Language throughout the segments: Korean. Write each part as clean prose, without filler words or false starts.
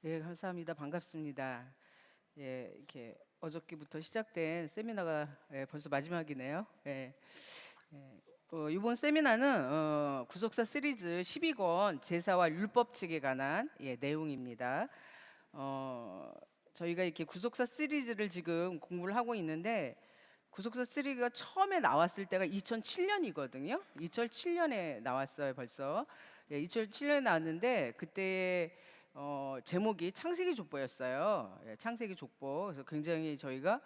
예, 감사합니다. 반갑습니다. 예, 이렇게 어저께부터 시작된 세미나가 벌써 마지막이네요. 예, 이번 세미나는 구속사 시리즈 12권 제사와 율법칙에 관한 내용입니다. 어, 저희가 이렇게 구속사 시리즈를 지금 공부를 하고 있는데 구속사 시리즈가 처음에 나왔을 때가 2007년이거든요. 2007년에 나왔어요, 벌써. 예, 2007년에 나왔는데 그때 제목이 창세기 족보였어요. 예, 창세기 족보. 그래서 굉장히 저희가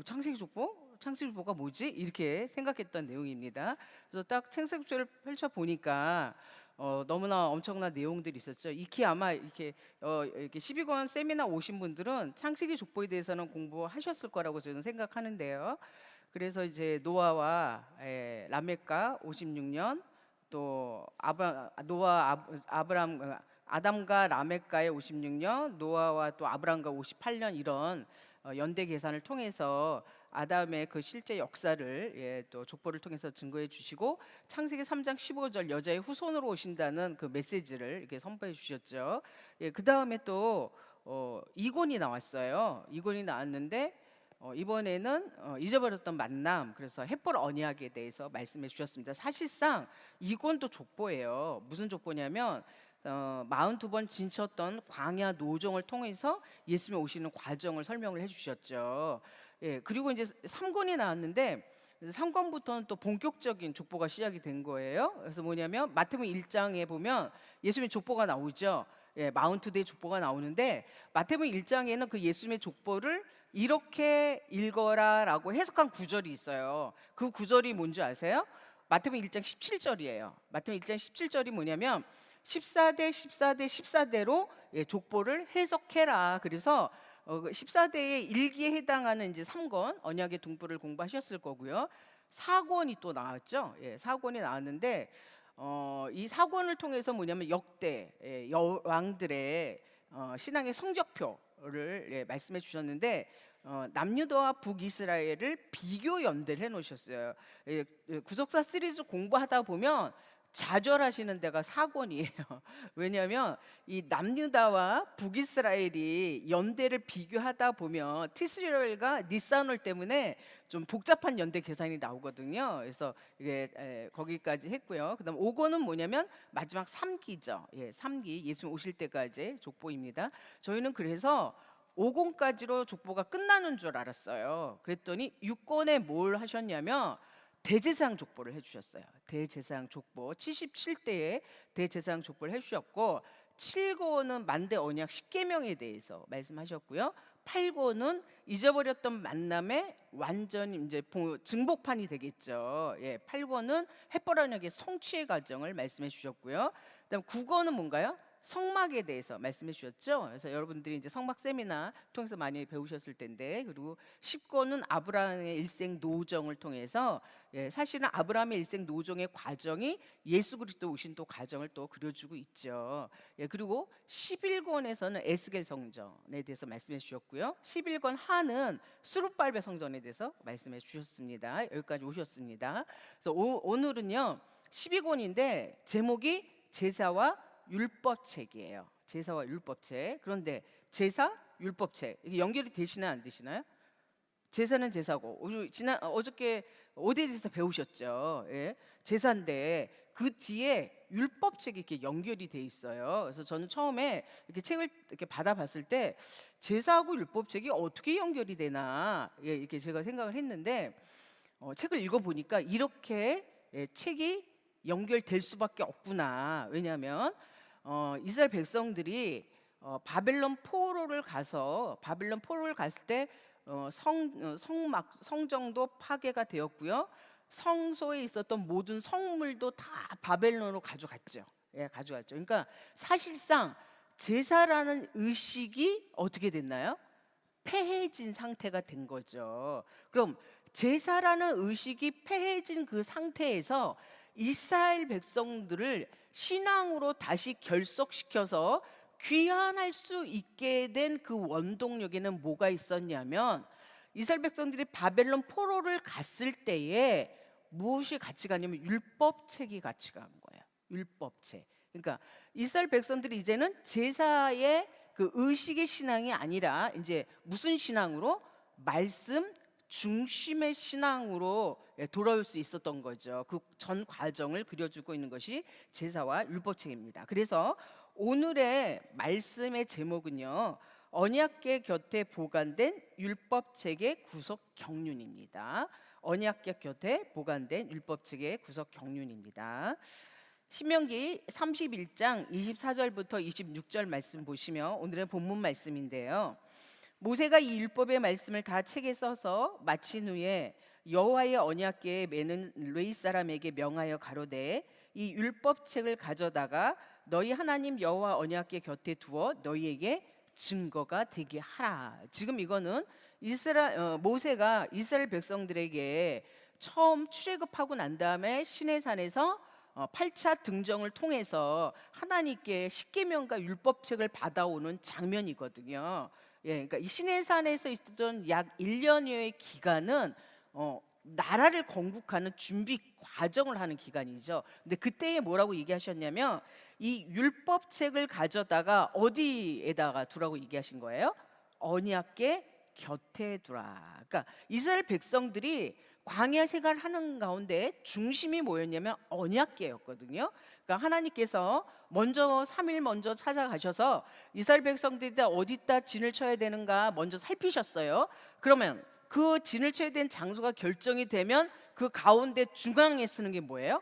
창세기 족보? 창세기 족보가 뭐지? 이렇게 생각했던 내용입니다. 그래서 딱 창세기 족보를 펼쳐 보니까 너무나 엄청난 내용들이 있었죠. 익히 아마 이렇게 12권 세미나 오신 분들은 창세기 족보에 대해서는 공부하셨을 거라고 저는 생각하는데요. 그래서 이제 노아와 라멕과 56년, 또 아담과 라멕과의 56년, 노아와 또 아브람과 58년, 이런 연대 계산을 통해서 아담의 그 실제 역사를 또 족보를 통해서 증거해 주시고, 창세기 3장 15절 여자의 후손으로 오신다는 그 메시지를 이렇게 선포해 주셨죠. 그 다음에 또 이권이 나왔어요. 이권이 나왔는데 이번에는 잊어버렸던 만남, 그래서 헷볼 언약에 대해서 말씀해 주셨습니다. 사실상 이권도 족보예요. 무슨 족보냐면 42번 지쳤던 광야 노정을 통해서 예수님 오시는 과정을 설명을 해주셨죠. 예, 그리고 이제 3권이 나왔는데 3권부터는 또 본격적인 족보가 시작이 된 거예요. 그래서 뭐냐면 마태복음 1장에 보면 예수님의 족보가 나오죠. 예, 마운트데이 족보가 나오는데 마태복음 1장에는 그 예수님의 족보를 이렇게 읽어라라고 해석한 구절이 있어요. 그 구절이 뭔지 아세요? 마태복음 1장 17절이에요. 마태복음 1장 17절이 뭐냐면 14대 14대 14대로 족보를 해석해라. 그래서 14대의 일기에 해당하는 이제 3권 언약의 등불을 공부하셨을 거고요. 4권이 또 나왔죠. 4권이 나왔는데 이 4권을 통해서 뭐냐면 역대 왕들의 신앙의 성적표를 말씀해 주셨는데 남유다와 북이스라엘을 비교 연대를 해 놓으셨어요. 구속사 시리즈 공부하다 보면 좌절하시는 데가 4권이에요. 왜냐하면 이 남유다와 북이스라엘이 연대를 비교하다 보면 티스라엘과 니산월 때문에 좀 복잡한 연대 계산이 나오거든요. 그래서 이게 거기까지 했고요. 그다음 5권은 뭐냐면 마지막 3기죠. 3기 예수님 오실 때까지 족보입니다. 저희는 그래서 5권까지로 족보가 끝나는 줄 알았어요. 그랬더니 6권에 뭘 하셨냐면 대제사장 족보를 해주셨어요. 대제사장 족보 77대의 대제사장 족보를 해주셨고, 7권은 만대 언약 10계명에 대해서 말씀하셨고요. 8권은 잊어버렸던 만남의 완전 이제 증복판이 되겠죠. 8권은 헷벌 언약의 성취의 과정을 말씀해 주셨고요. 그다음 9권은 뭔가요? 성막에 대해서 말씀해 주셨죠. 그래서 여러분들이 이제 성막 세미나 통해서 많이 배우셨을 텐데, 그리고 10권은 아브라함의 일생 노정을 통해서 사실은 아브라함의 일생 노정의 과정이 예수 그리스도 오신 또 과정을 또 그려주고 있죠. 그리고 11권에서는 에스겔 성전에 대해서 말씀해 주셨고요. 11권 하는 수룹발베 성전에 대해서 말씀해 주셨습니다. 여기까지 오셨습니다. 그래서 오늘은요 12권인데 제목이 제사와 율법책이에요. 제사와 율법책. 그런데 제사, 율법책 이게 연결이 되시나요, 안 되시나요? 제사는 제사고, 어저께 5대 제사 배우셨죠. 제사인데 그 뒤에 율법책이 이렇게 연결이 돼 있어요. 그래서 저는 처음에 이렇게 책을 이렇게 받아봤을 때 제사하고 율법책이 어떻게 연결이 되나 이렇게 제가 생각을 했는데 책을 읽어보니까 이렇게 책이 연결될 수밖에 없구나. 왜냐하면 이스라엘 백성들이 바벨론 포로를 갔을 때 성정도 파괴가 되었고요. 성소에 있었던 모든 성물도 다 바벨론으로 가져갔죠. 가져갔죠. 그러니까 사실상 제사라는 의식이 어떻게 됐나요? 폐해진 상태가 된 거죠. 그럼 제사라는 의식이 폐해진 그 상태에서 이스라엘 백성들을 신앙으로 다시 결속시켜서 귀환할 수 있게 된 그 원동력에는 뭐가 있었냐면, 이스라엘 백성들이 바벨론 포로를 갔을 때에 무엇이 같이 가냐면 율법책이 같이 간 거예요. 율법책. 그러니까 이스라엘 백성들이 이제는 제사의 그 의식의 신앙이 아니라 이제 무슨 신앙으로? 말씀 중심의 신앙으로 돌아올 수 있었던 거죠. 그 전 과정을 그려주고 있는 것이 제사와 율법책입니다. 그래서 오늘의 말씀의 제목은요, 언약궤 곁에 보관된 율법책의 구속 경륜입니다. 언약궤 곁에 보관된 율법책의 구속 경륜입니다. 신명기 31장 24절부터 26절 말씀 보시면 오늘의 본문 말씀인데요. 모세가 이 율법의 말씀을 다 책에 써서 마친 후에 여호와의 언약궤에 매는 레위 사람에게 명하여 가로되 이 율법책을 가져다가 너희 하나님 여호와 언약궤 곁에 두어 너희에게 증거가 되게 하라. 지금 이거는 모세가 이스라엘 백성들에게 처음 출애굽하고 난 다음에 시내산에서 8차 등정을 통해서 하나님께 십계명과 율법책을 받아오는 장면이거든요. 예, 그러니까 이 시내산에서 있었던 약 1년여의 기간은 나라를 건국하는 준비 과정을 하는 기간이죠. 근데 그때에 뭐라고 얘기하셨냐면 이 율법책을 가져다가 어디에다가 두라고 얘기하신 거예요? 언약궤 곁에 두라. 그러니까 이스라엘 백성들이 광야 생활을 하는 가운데 중심이 뭐였냐면 언약궤였거든요. 그러니까 하나님께서 먼저 3일 먼저 찾아가셔서 이스라엘 백성들이 어디다 진을 쳐야 되는가 먼저 살피셨어요. 그러면 그 진을 쳐야 되는 장소가 결정이 되면 그 가운데 중앙에 쓰는 게 뭐예요?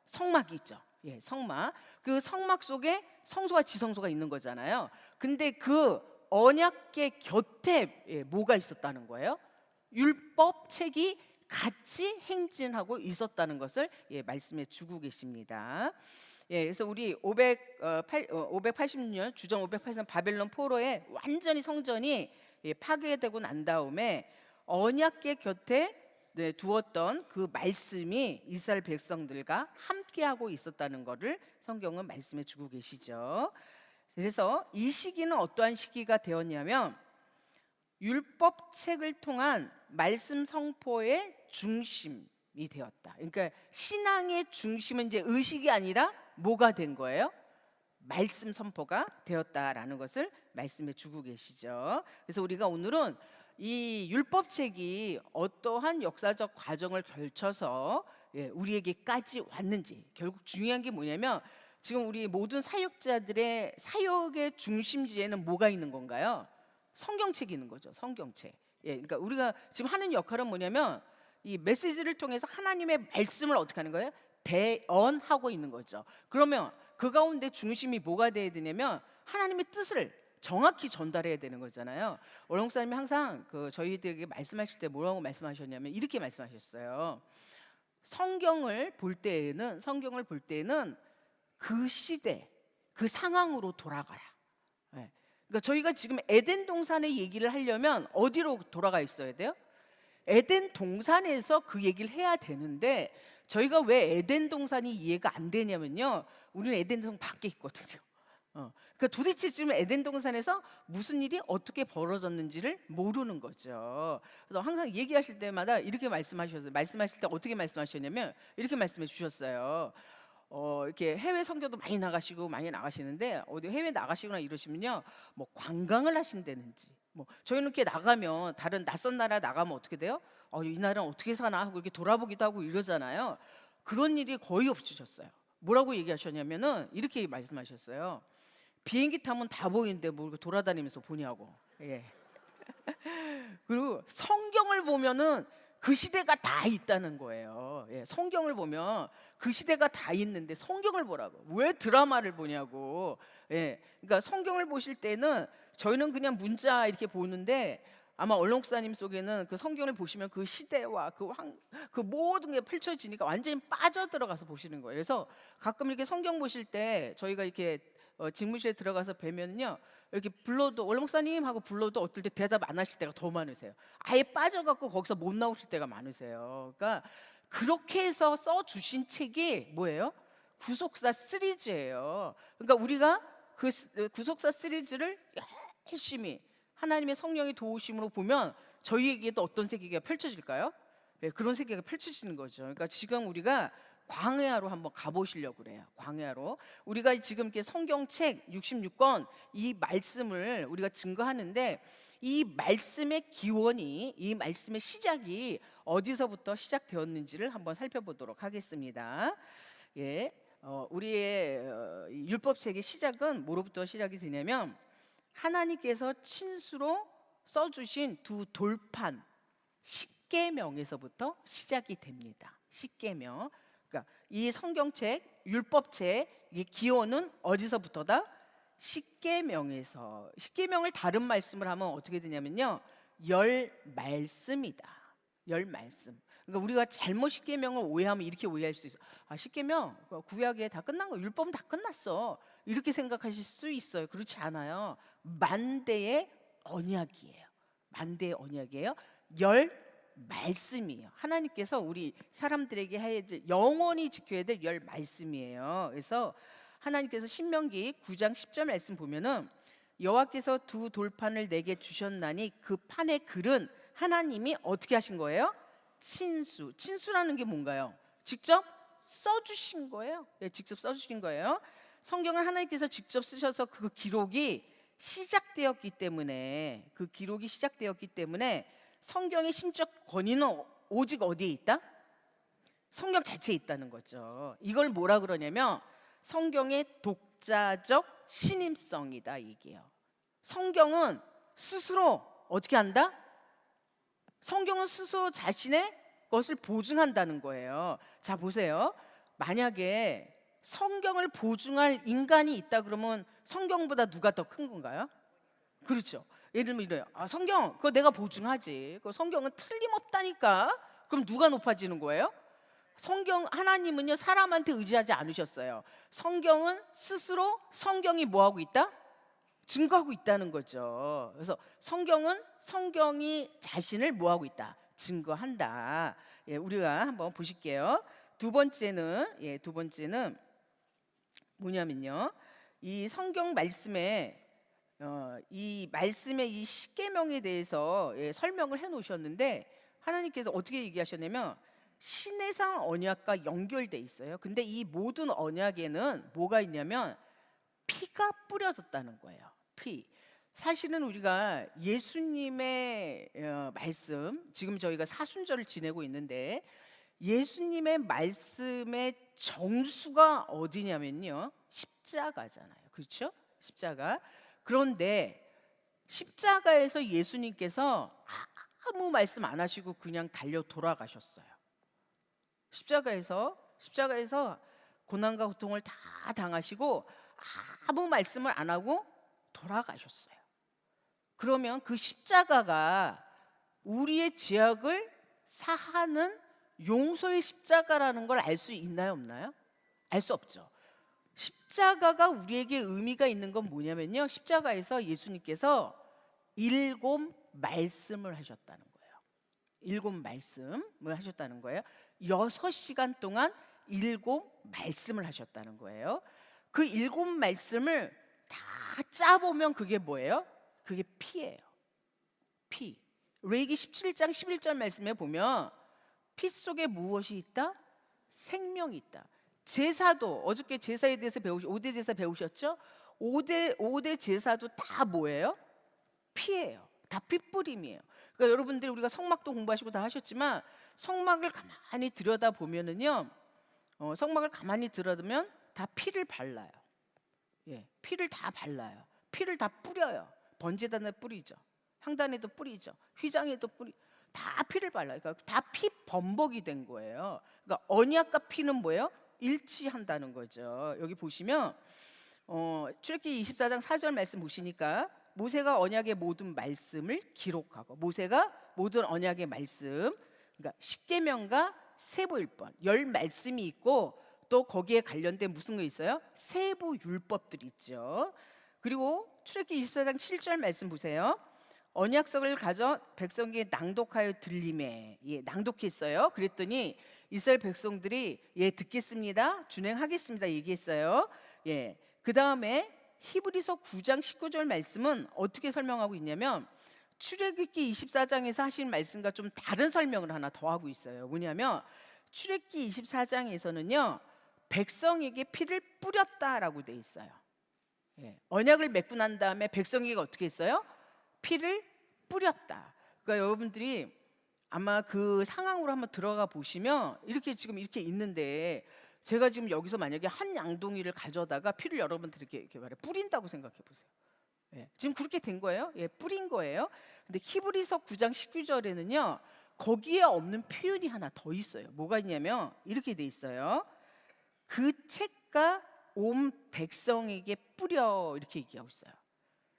성막이 있죠. 예, 성막. 그 성막 속에 성소와 지성소가 있는 거잖아요. 근데 그 언약궤 곁에 뭐가 있었다는 거예요? 율법책이 같이 행진하고 있었다는 것을 말씀해 주고 계십니다. 그래서 우리 580년 주전 580년 바벨론 포로에 완전히 성전이 파괴되고 난 다음에 언약궤 곁에 두었던 그 말씀이 이스라엘 백성들과 함께하고 있었다는 것을 성경은 말씀해 주고 계시죠. 그래서 이 시기는 어떠한 시기가 되었냐면 율법책을 통한 말씀 선포의 중심이 되었다. 그러니까 신앙의 중심은 이제 의식이 아니라 뭐가 된 거예요? 말씀 선포가 되었다라는 것을 말씀해 주고 계시죠. 그래서 우리가 오늘은 이 율법책이 어떠한 역사적 과정을 걸쳐서 우리에게까지 왔는지, 결국 중요한 게 뭐냐면 지금 우리 모든 사역자들의 사역의 중심지에는 뭐가 있는 건가요? 성경책이 있는 거죠. 성경책. 그러니까 우리가 지금 하는 역할은 뭐냐면 이 메시지를 통해서 하나님의 말씀을 어떻게 하는 거예요? 대언하고 있는 거죠. 그러면 그 가운데 중심이 뭐가 돼야 되냐면 하나님의 뜻을 정확히 전달해야 되는 거잖아요. 원롱사님이 항상 저희들에게 말씀하실 때 뭐라고 말씀하셨냐면 이렇게 말씀하셨어요. 성경을 볼 때에는 그 시대, 그 상황으로 돌아가라. 그러니까 저희가 지금 에덴 동산의 얘기를 하려면 어디로 돌아가 있어야 돼요? 에덴 동산에서 그 얘기를 해야 되는데 저희가 왜 에덴 동산이 이해가 안 되냐면요, 우리는 에덴 동산 밖에 있거든요. 그러니까 도대체 지금 에덴 동산에서 무슨 일이 어떻게 벌어졌는지를 모르는 거죠. 그래서 항상 얘기하실 때마다 이렇게 말씀하셨어요. 말씀하실 때 어떻게 말씀하셨냐면 이렇게 말씀해 주셨어요. 이렇게 해외 선교도 많이 나가시는데 어디 해외 나가시거나 이러시면요, 뭐 관광을 하신다는지, 뭐 저희는 이렇게 나가면 다른 낯선 나라 나가면 어떻게 돼요? 이 나라는 어떻게 사나 하고 이렇게 돌아보기도 하고 이러잖아요. 그런 일이 거의 없으셨어요. 뭐라고 얘기하셨냐면은 이렇게 말씀하셨어요. 비행기 타면 다 보이는데 뭐 이렇게 돌아다니면서 보냐고. 그리고 성경을 보면은 그 시대가 다 있다는 거예요. 성경을 보면 그 시대가 다 있는데 성경을 보라고. 왜 드라마를 보냐고. 그러니까 성경을 보실 때는 저희는 그냥 문자 이렇게 보는데 아마 얼렁사님 속에는 그 성경을 보시면 그 시대와 그 모든 게 펼쳐지니까 완전히 빠져들어가서 보시는 거예요. 그래서 가끔 이렇게 성경 보실 때 저희가 이렇게 직무실에 들어가서 뵈면요, 이렇게 불러도 얼렁사님 하고 불러도 어떨 때 대답 안 하실 때가 더 많으세요. 아예 빠져갖고 거기서 못 나오실 때가 많으세요. 그러니까 그렇게 해서 써주신 책이 뭐예요? 구속사 시리즈예요. 그러니까 우리가 그 구속사 시리즈를 열심히 하나님의 성령의 도우심으로 보면 저희에게도 어떤 세계가 펼쳐질까요? 그런 세계가 펼쳐지는 거죠. 그러니까 지금 우리가 광야로 한번 가보시려고 그래요. 광야로. 우리가 지금 이렇게 성경책 66권 이 말씀을 우리가 증거하는데, 이 말씀의 기원이, 이 말씀의 시작이 어디서부터 시작되었는지를 한번 살펴보도록 하겠습니다. 예, 우리의 율법책의 시작은 뭐로부터 시작이 되냐면, 하나님께서 친수로 써주신 두 돌판 십계명에서부터 시작이 됩니다. 십계명. 그러니까 이 성경책, 율법책, 이 기원은 어디서부터다? 십계명에서. 십계명을 다른 말씀을 하면 어떻게 되냐면요, 열 말씀이다. 열 말씀. 그러니까 우리가 잘못 십계명을 오해하면 이렇게 오해할 수 있어요. 아, 십계명 구약에 다 끝난 거, 율법은 다 끝났어, 이렇게 생각하실 수 있어요. 그렇지 않아요. 만대의 언약이에요. 만대의 언약이에요. 열 말씀이에요. 하나님께서 우리 사람들에게 해야 될, 영원히 지켜야 될 열 말씀이에요. 그래서 하나님께서 신명기 9장 10절 말씀 보면은, 여호와께서 두 돌판을 내게 주셨나니 그 판의 글은 하나님이 어떻게 하신 거예요? 친수. 친수라는 게 뭔가요? 직접 써주신 거예요. 네, 직접 써주신 거예요. 성경을 하나님께서 직접 쓰셔서 그 기록이 시작되었기 때문에, 그 기록이 시작되었기 때문에 성경의 신적 권위는 오직 어디에 있다? 성경 자체에 있다는 거죠. 이걸 뭐라 그러냐면 성경의 독자적 신임성이다, 얘기해요. 성경은 스스로 어떻게 한다? 성경은 스스로 자신의 것을 보증한다는 거예요. 자, 보세요. 만약에 성경을 보증할 인간이 있다 그러면 성경보다 누가 더 큰 건가요? 그렇죠. 예를 들면 이래요. 아, 성경 그거 내가 보증하지. 그 성경은 틀림없다니까. 그럼 누가 높아지는 거예요? 성경, 하나님은요 사람한테 의지하지 않으셨어요. 성경은 스스로 성경이 뭐하고 있다? 증거하고 있다는 거죠. 그래서 성경은 성경이 자신을 뭐하고 있다? 증거한다. 예, 우리가 한번 보실게요. 두 번째는 뭐냐면요, 이 성경 말씀에 이 말씀의 이 십계명에 대해서 설명을 해놓으셨는데, 하나님께서 어떻게 얘기하셨냐면 신해상 언약과 연결돼 있어요. 근데 이 모든 언약에는 뭐가 있냐면 피가 뿌려졌다는 거예요. 피. 사실은 우리가 예수님의 말씀, 지금 저희가 사순절을 지내고 있는데 예수님의 말씀의 정수가 어디냐면요, 십자가잖아요. 그렇죠? 십자가. 그런데 십자가에서 예수님께서 아무 말씀 안 하시고 그냥 달려 돌아가셨어요. 십자가에서 고난과 고통을 다 당하시고 아무 말씀을 안 하고 돌아가셨어요. 그러면 그 십자가가 우리의 죄악을 사하는 용서의 십자가라는 걸 알 수 있나요, 없나요? 알 수 없죠. 십자가가 우리에게 의미가 있는 건 뭐냐면요, 십자가에서 예수님께서 7 말씀을 하셨다는 거예요. 7 말씀을 하셨다는 거예요. 6시간 동안 7 말씀을 하셨다는 거예요. 그 7 말씀을 다 짜보면 그게 뭐예요? 그게 피예요. 피. 레위기 17장 11절 말씀에 보면 피 속에 무엇이 있다? 생명이 있다. 제사도, 어저께 제사에 대해서 5대 제사 배우셨죠? 5대 제사도 다 뭐예요? 피예요. 다 피뿌림이에요. 그러니까 여러분들, 우리가 성막도 공부하시고 다 하셨지만 성막을 가만히 들여다보면은요, 성막을 가만히 들여다보면 다 피를 발라요. 예, 피를 다 발라요. 피를 다 뿌려요. 번제단에 뿌리죠. 향단에도 뿌리죠. 휘장에도 다 피를 발라요. 그러니까 다 피 범벅이 된 거예요. 그러니까 언약과 피는 뭐예요? 일치한다는 거죠. 여기 보시면 출애굽기 24장 4절 말씀 보시니까, 모세가 언약의 모든 말씀을 기록하고, 모세가 모든 언약의 말씀, 그러니까 십계명과 세보율법, 10 말씀이 있고, 또 거기에 관련된 무슨 거 있어요? 세부 율법들이 있죠. 그리고 출애굽기 24장 7절 말씀 보세요. 언약석을 가져 백성에게 낭독하여 들림에, 낭독했어요. 그랬더니 이스라엘 백성들이 듣겠습니다, 준행하겠습니다 얘기했어요. 그 다음에 히브리서 9장 19절 말씀은 어떻게 설명하고 있냐면, 출애굽기 24장에서 하신 말씀과 좀 다른 설명을 하나 더 하고 있어요. 뭐냐면 출애굽기 24장에서는요 백성에게 피를 뿌렸다라고 돼 있어요. 언약을 맺고 난 다음에 백성에게 어떻게 했어요? 피를 뿌렸다. 그러니까 여러분들이 아마 그 상황으로 한번 들어가 보시면 이렇게 지금 이렇게 있는데, 제가 지금 여기서 만약에 한 양동이를 가져다가 피를 여러분들 이렇게 말해 뿌린다고 생각해 보세요. 지금 그렇게 된 거예요. 뿌린 거예요. 근데 히브리서 9장 19절에는요 거기에 없는 표현이 하나 더 있어요. 뭐가 있냐면 이렇게 돼 있어요. 그 책과 온 백성에게 뿌려, 이렇게 얘기하고 있어요.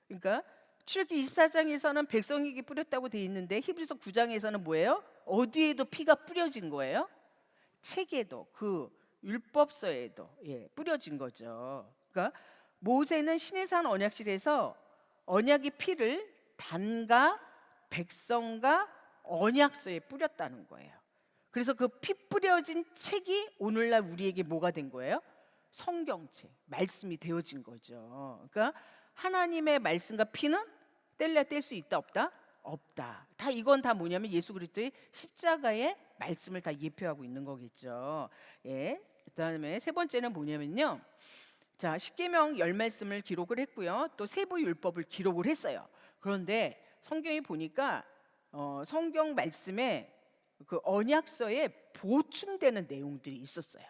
그러니까 출애굽기 24장에서는 백성에게 뿌렸다고 돼 있는데 히브리서 9장에서는 뭐예요? 어디에도 피가 뿌려진 거예요? 책에도, 그 율법서에도 뿌려진 거죠. 그러니까 모세는 시내산 언약실에서 언약의 피를 단과 백성과 언약서에 뿌렸다는 거예요. 그래서 그 피 뿌려진 책이 오늘날 우리에게 뭐가 된 거예요? 성경책, 말씀이 되어진 거죠. 그러니까 하나님의 말씀과 피는 뗄래야 뗄 수 있다 없다? 없다. 다 이건 다 뭐냐면 예수 그리스도의 십자가의 말씀을 다 예표하고 있는 거겠죠. 그다음에 세 번째는 뭐냐면요. 자, 십계명 10말씀을 기록을 했고요. 또 세부 율법을 기록을 했어요. 그런데 성경에 보니까 성경 말씀에 그 언약서에 보충되는 내용들이 있었어요.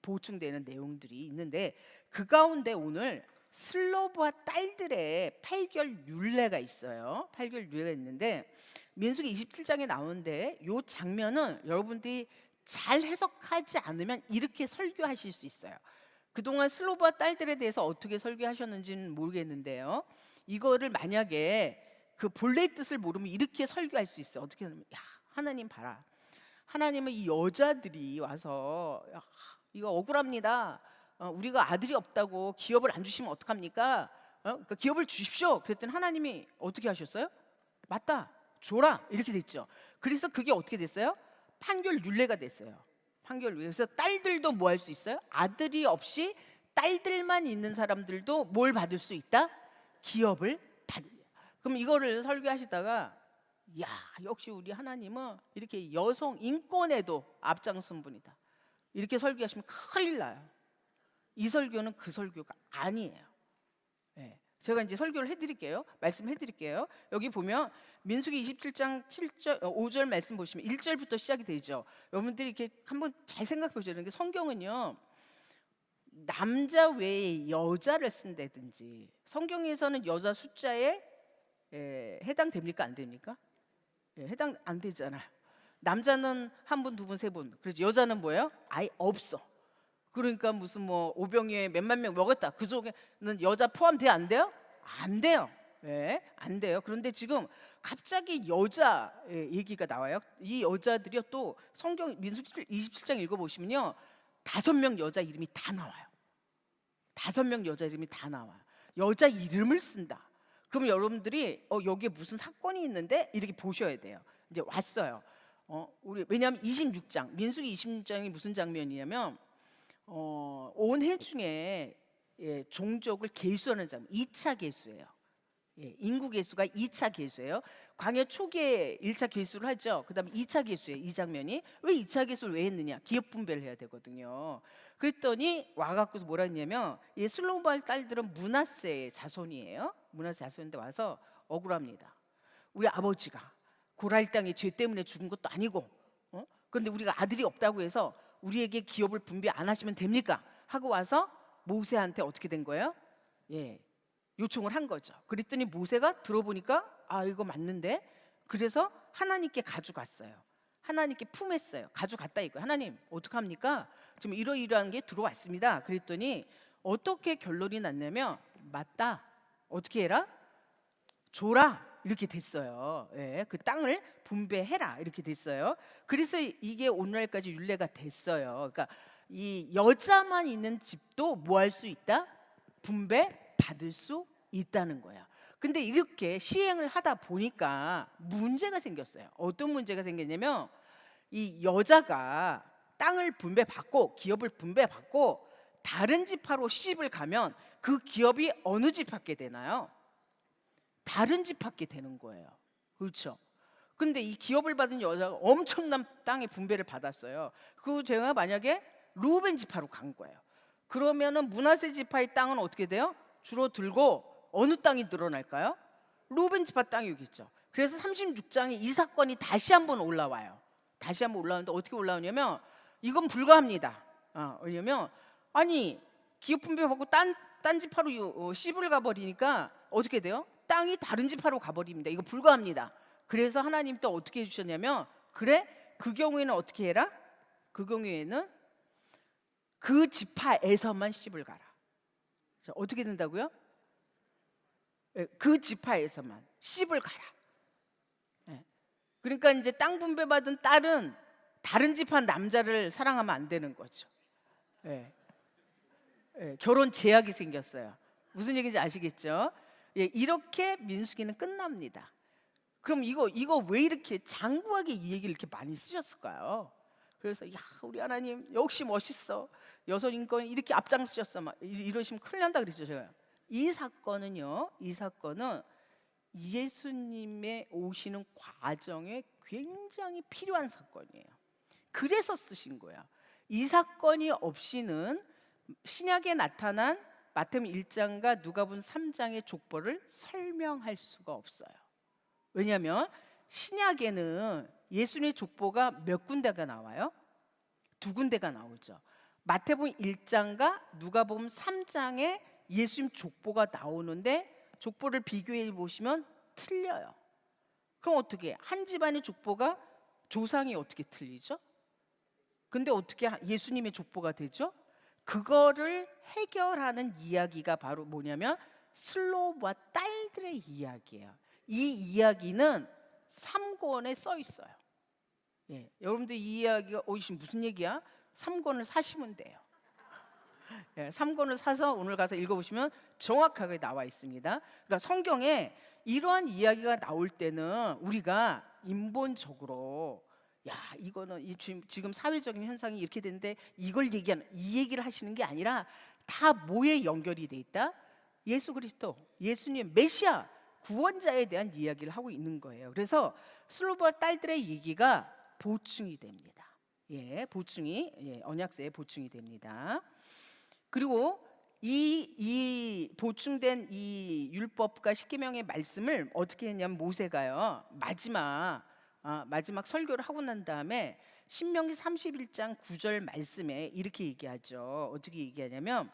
보충되는 내용들이 있는데 그 가운데 오늘 슬로브와 딸들의 팔결 율례가 있어요. 팔결 율례가 있는데 민수기 27장에 나오는데 이 장면은 여러분들이 잘 해석하지 않으면 이렇게 설교하실 수 있어요. 그동안 슬로브와 딸들에 대해서 어떻게 설교하셨는지는 모르겠는데요, 이거를 만약에 그 본래의 뜻을 모르면 이렇게 설교할 수 있어요. 어떻게 하냐면, 야, 하나님 봐라, 하나님은 이 여자들이 와서 야, 이거 억울합니다. 우리가 아들이 없다고 기업을 안 주시면 어떡합니까? 그러니까 기업을 주십시오. 그랬더니 하나님이 어떻게 하셨어요? 맞다, 줘라, 이렇게 됐죠. 그래서 그게 어떻게 됐어요? 판결 율례가 됐어요. 판결 율례. 그래서 딸들도 뭐 할 수 있어요? 아들이 없이 딸들만 있는 사람들도 뭘 받을 수 있다? 기업을 받을. 그럼 이거를 설교하시다가, 야, 역시 우리 하나님은 이렇게 여성 인권에도 앞장선 분이다, 이렇게 설교하시면 큰일 나요. 이 설교는 그 설교가 아니에요. 제가 이제 설교를 해드릴게요. 말씀해드릴게요. 여기 보면 민수기 27장 7절, 5절 말씀 보시면 1절부터 시작이 되죠. 여러분들이 이렇게 한번 잘 생각해 보셔야 되는 게, 성경은요 남자 외에 여자를 쓴다든지, 성경에서는 여자 숫자에 해당됩니까? 안 됩니까? 해당 안 되잖아요. 남자는 한 분, 두 분, 세 분. 그래서 여자는 뭐예요? 아예 없어. 그러니까 무슨 뭐 오병이에 몇만 명 먹었다, 그 속에는 여자 포함돼? 안 돼요? 안 돼요. 안 돼요. 그런데 지금 갑자기 여자 얘기가 나와요. 이 여자들이요, 또 성경 민수기 27장 읽어보시면요 5명 여자 이름이 다 나와요. 5명 여자 이름이 다 나와요. 여자 이름을 쓴다. 그럼 여러분들이 여기에 무슨 사건이 있는데 이렇게 보셔야 돼요. 이제 왔어요. 우리 왜냐하면 26장 민수기 26장이 무슨 장면이냐면 온 해 중에 종족을 계수하는 장면, 2차 계수예요. 인구 계수가 2차 계수예요. 광야 초기에 1차 계수를 하죠. 그 다음에 2차 계수예요. 이 장면이 왜 2차 계수를 왜 했느냐? 기업 분배를 해야 되거든요. 그랬더니 와갖고 뭐라 했냐면, 이 슬로바의 딸들은 므낫세의 자손이에요. 므낫세 자손인데 와서 억울합니다. 우리 아버지가 고라일 땅의 죄 때문에 죽은 것도 아니고, 그런데 우리가 아들이 없다고 해서 우리에게 기업을 분배 안 하시면 됩니까? 하고 와서 모세한테 어떻게 된 거예요? 요청을 한 거죠. 그랬더니 모세가 들어보니까 아, 이거 맞는데. 그래서 하나님께 가져갔어요. 하나님께 품했어요. 가져갔다 이거. 하나님 어떡합니까? 지금 이러이러한 게 들어왔습니다. 그랬더니 어떻게 결론이 났냐면, 맞다, 어떻게 해라? 줘라, 이렇게 됐어요. 그 땅을 분배해라, 이렇게 됐어요. 그래서 이게 오늘날까지 율례가 됐어요. 그러니까 이 여자만 있는 집도 뭐 할 수 있다? 분배 받을 수 있다는 거야. 근데 이렇게 시행을 하다 보니까 문제가 생겼어요. 어떤 문제가 생겼냐면, 이 여자가 땅을 분배받고 기업을 분배받고 다른 집하러 시집을 가면 그 기업이 어느 집 받게 되나요? 다른 집 받게 되는 거예요. 그렇죠? 근데 이 기업을 받은 여자가 엄청난 땅의 분배를 받았어요. 그 제가 만약에 루벤 지파로 간 거예요. 그러면은 므낫세 지파의 땅은 어떻게 돼요? 줄어들고 어느 땅이 늘어날까요? 루벤 지파 땅이겠죠. 그래서 36장에 이 사건이 다시 한번 올라와요. 다시 한번 올라오는데 어떻게 올라오냐면 이건 불가합니다. 왜냐면 아니 기업 분배 받고 딴 지파로 씹을 가버리니까 어떻게 돼요? 땅이 다른 지파로 가버립니다. 이거 불가합니다. 그래서 하나님 또 어떻게 해주셨냐면 그래 그 경우에는 어떻게 해라? 그 경우에는 그 지파에서만 씹을 가라. 자, 어떻게 된다고요? 그 지파에서만 씹을 가라. 그러니까 이제 땅 분배받은 딸은 다른 지파 남자를 사랑하면 안 되는 거죠. 결혼 제약이 생겼어요. 무슨 얘기인지 아시겠죠? 이렇게 민수기는 끝납니다. 그럼 이거 왜 이렇게 장구하게 이 얘기를 이렇게 많이 쓰셨을까요? 그래서 야 우리 하나님 역시 멋있어. 여성 인권 이렇게 앞장서셨어. 막 이러시면 큰일 난다 그랬죠 제가. 이 사건은 예수님의 오시는 과정에 굉장히 필요한 사건이에요. 그래서 쓰신 거야. 이 사건이 없이는 신약에 나타난 마태복음 1장과 누가복음 3장의 족보를 설명할 수가 없어요. 왜냐하면 신약에는 예수님의 족보가 몇 군데가 나와요? 2군데가 나오죠. 마태복음 1장과 누가복음 3장에 예수님 족보가 나오는데 족보를 비교해 보시면 틀려요. 그럼 어떻게 해요? 한 집안의 족보가 조상이 어떻게 틀리죠? 근데 어떻게 예수님의 족보가 되죠? 그거를 해결하는 이야기가 바로 뭐냐면 슬로브와 딸들의 이야기예요. 이 이야기는 3권에 써 있어요. 여러분들 이 이야기가 무슨 얘기야? 3권을 사시면 돼요. 3권을 사서 오늘 가서 읽어보시면 정확하게 나와 있습니다. 그러니까 성경에 이러한 이야기가 나올 때는 우리가 인본적으로 야 이거는 지금 사회적인 현상이 이렇게 되는데 이걸 이 얘기를 하시는 게 아니라 다 뭐에 연결이 돼 있다? 예수 그리스도, 예수님 메시아 구원자에 대한 이야기를 하고 있는 거예요. 그래서 슬로브와 딸들의 얘기가 보충이 됩니다. 보충이 언약서의 보충이 됩니다. 그리고 이 보충된 이 율법과 십계명의 말씀을 어떻게 했냐면 모세가요 마지막 설교를 하고 난 다음에 신명기 31장 9절 말씀에 이렇게 얘기하죠. 어떻게 얘기하냐면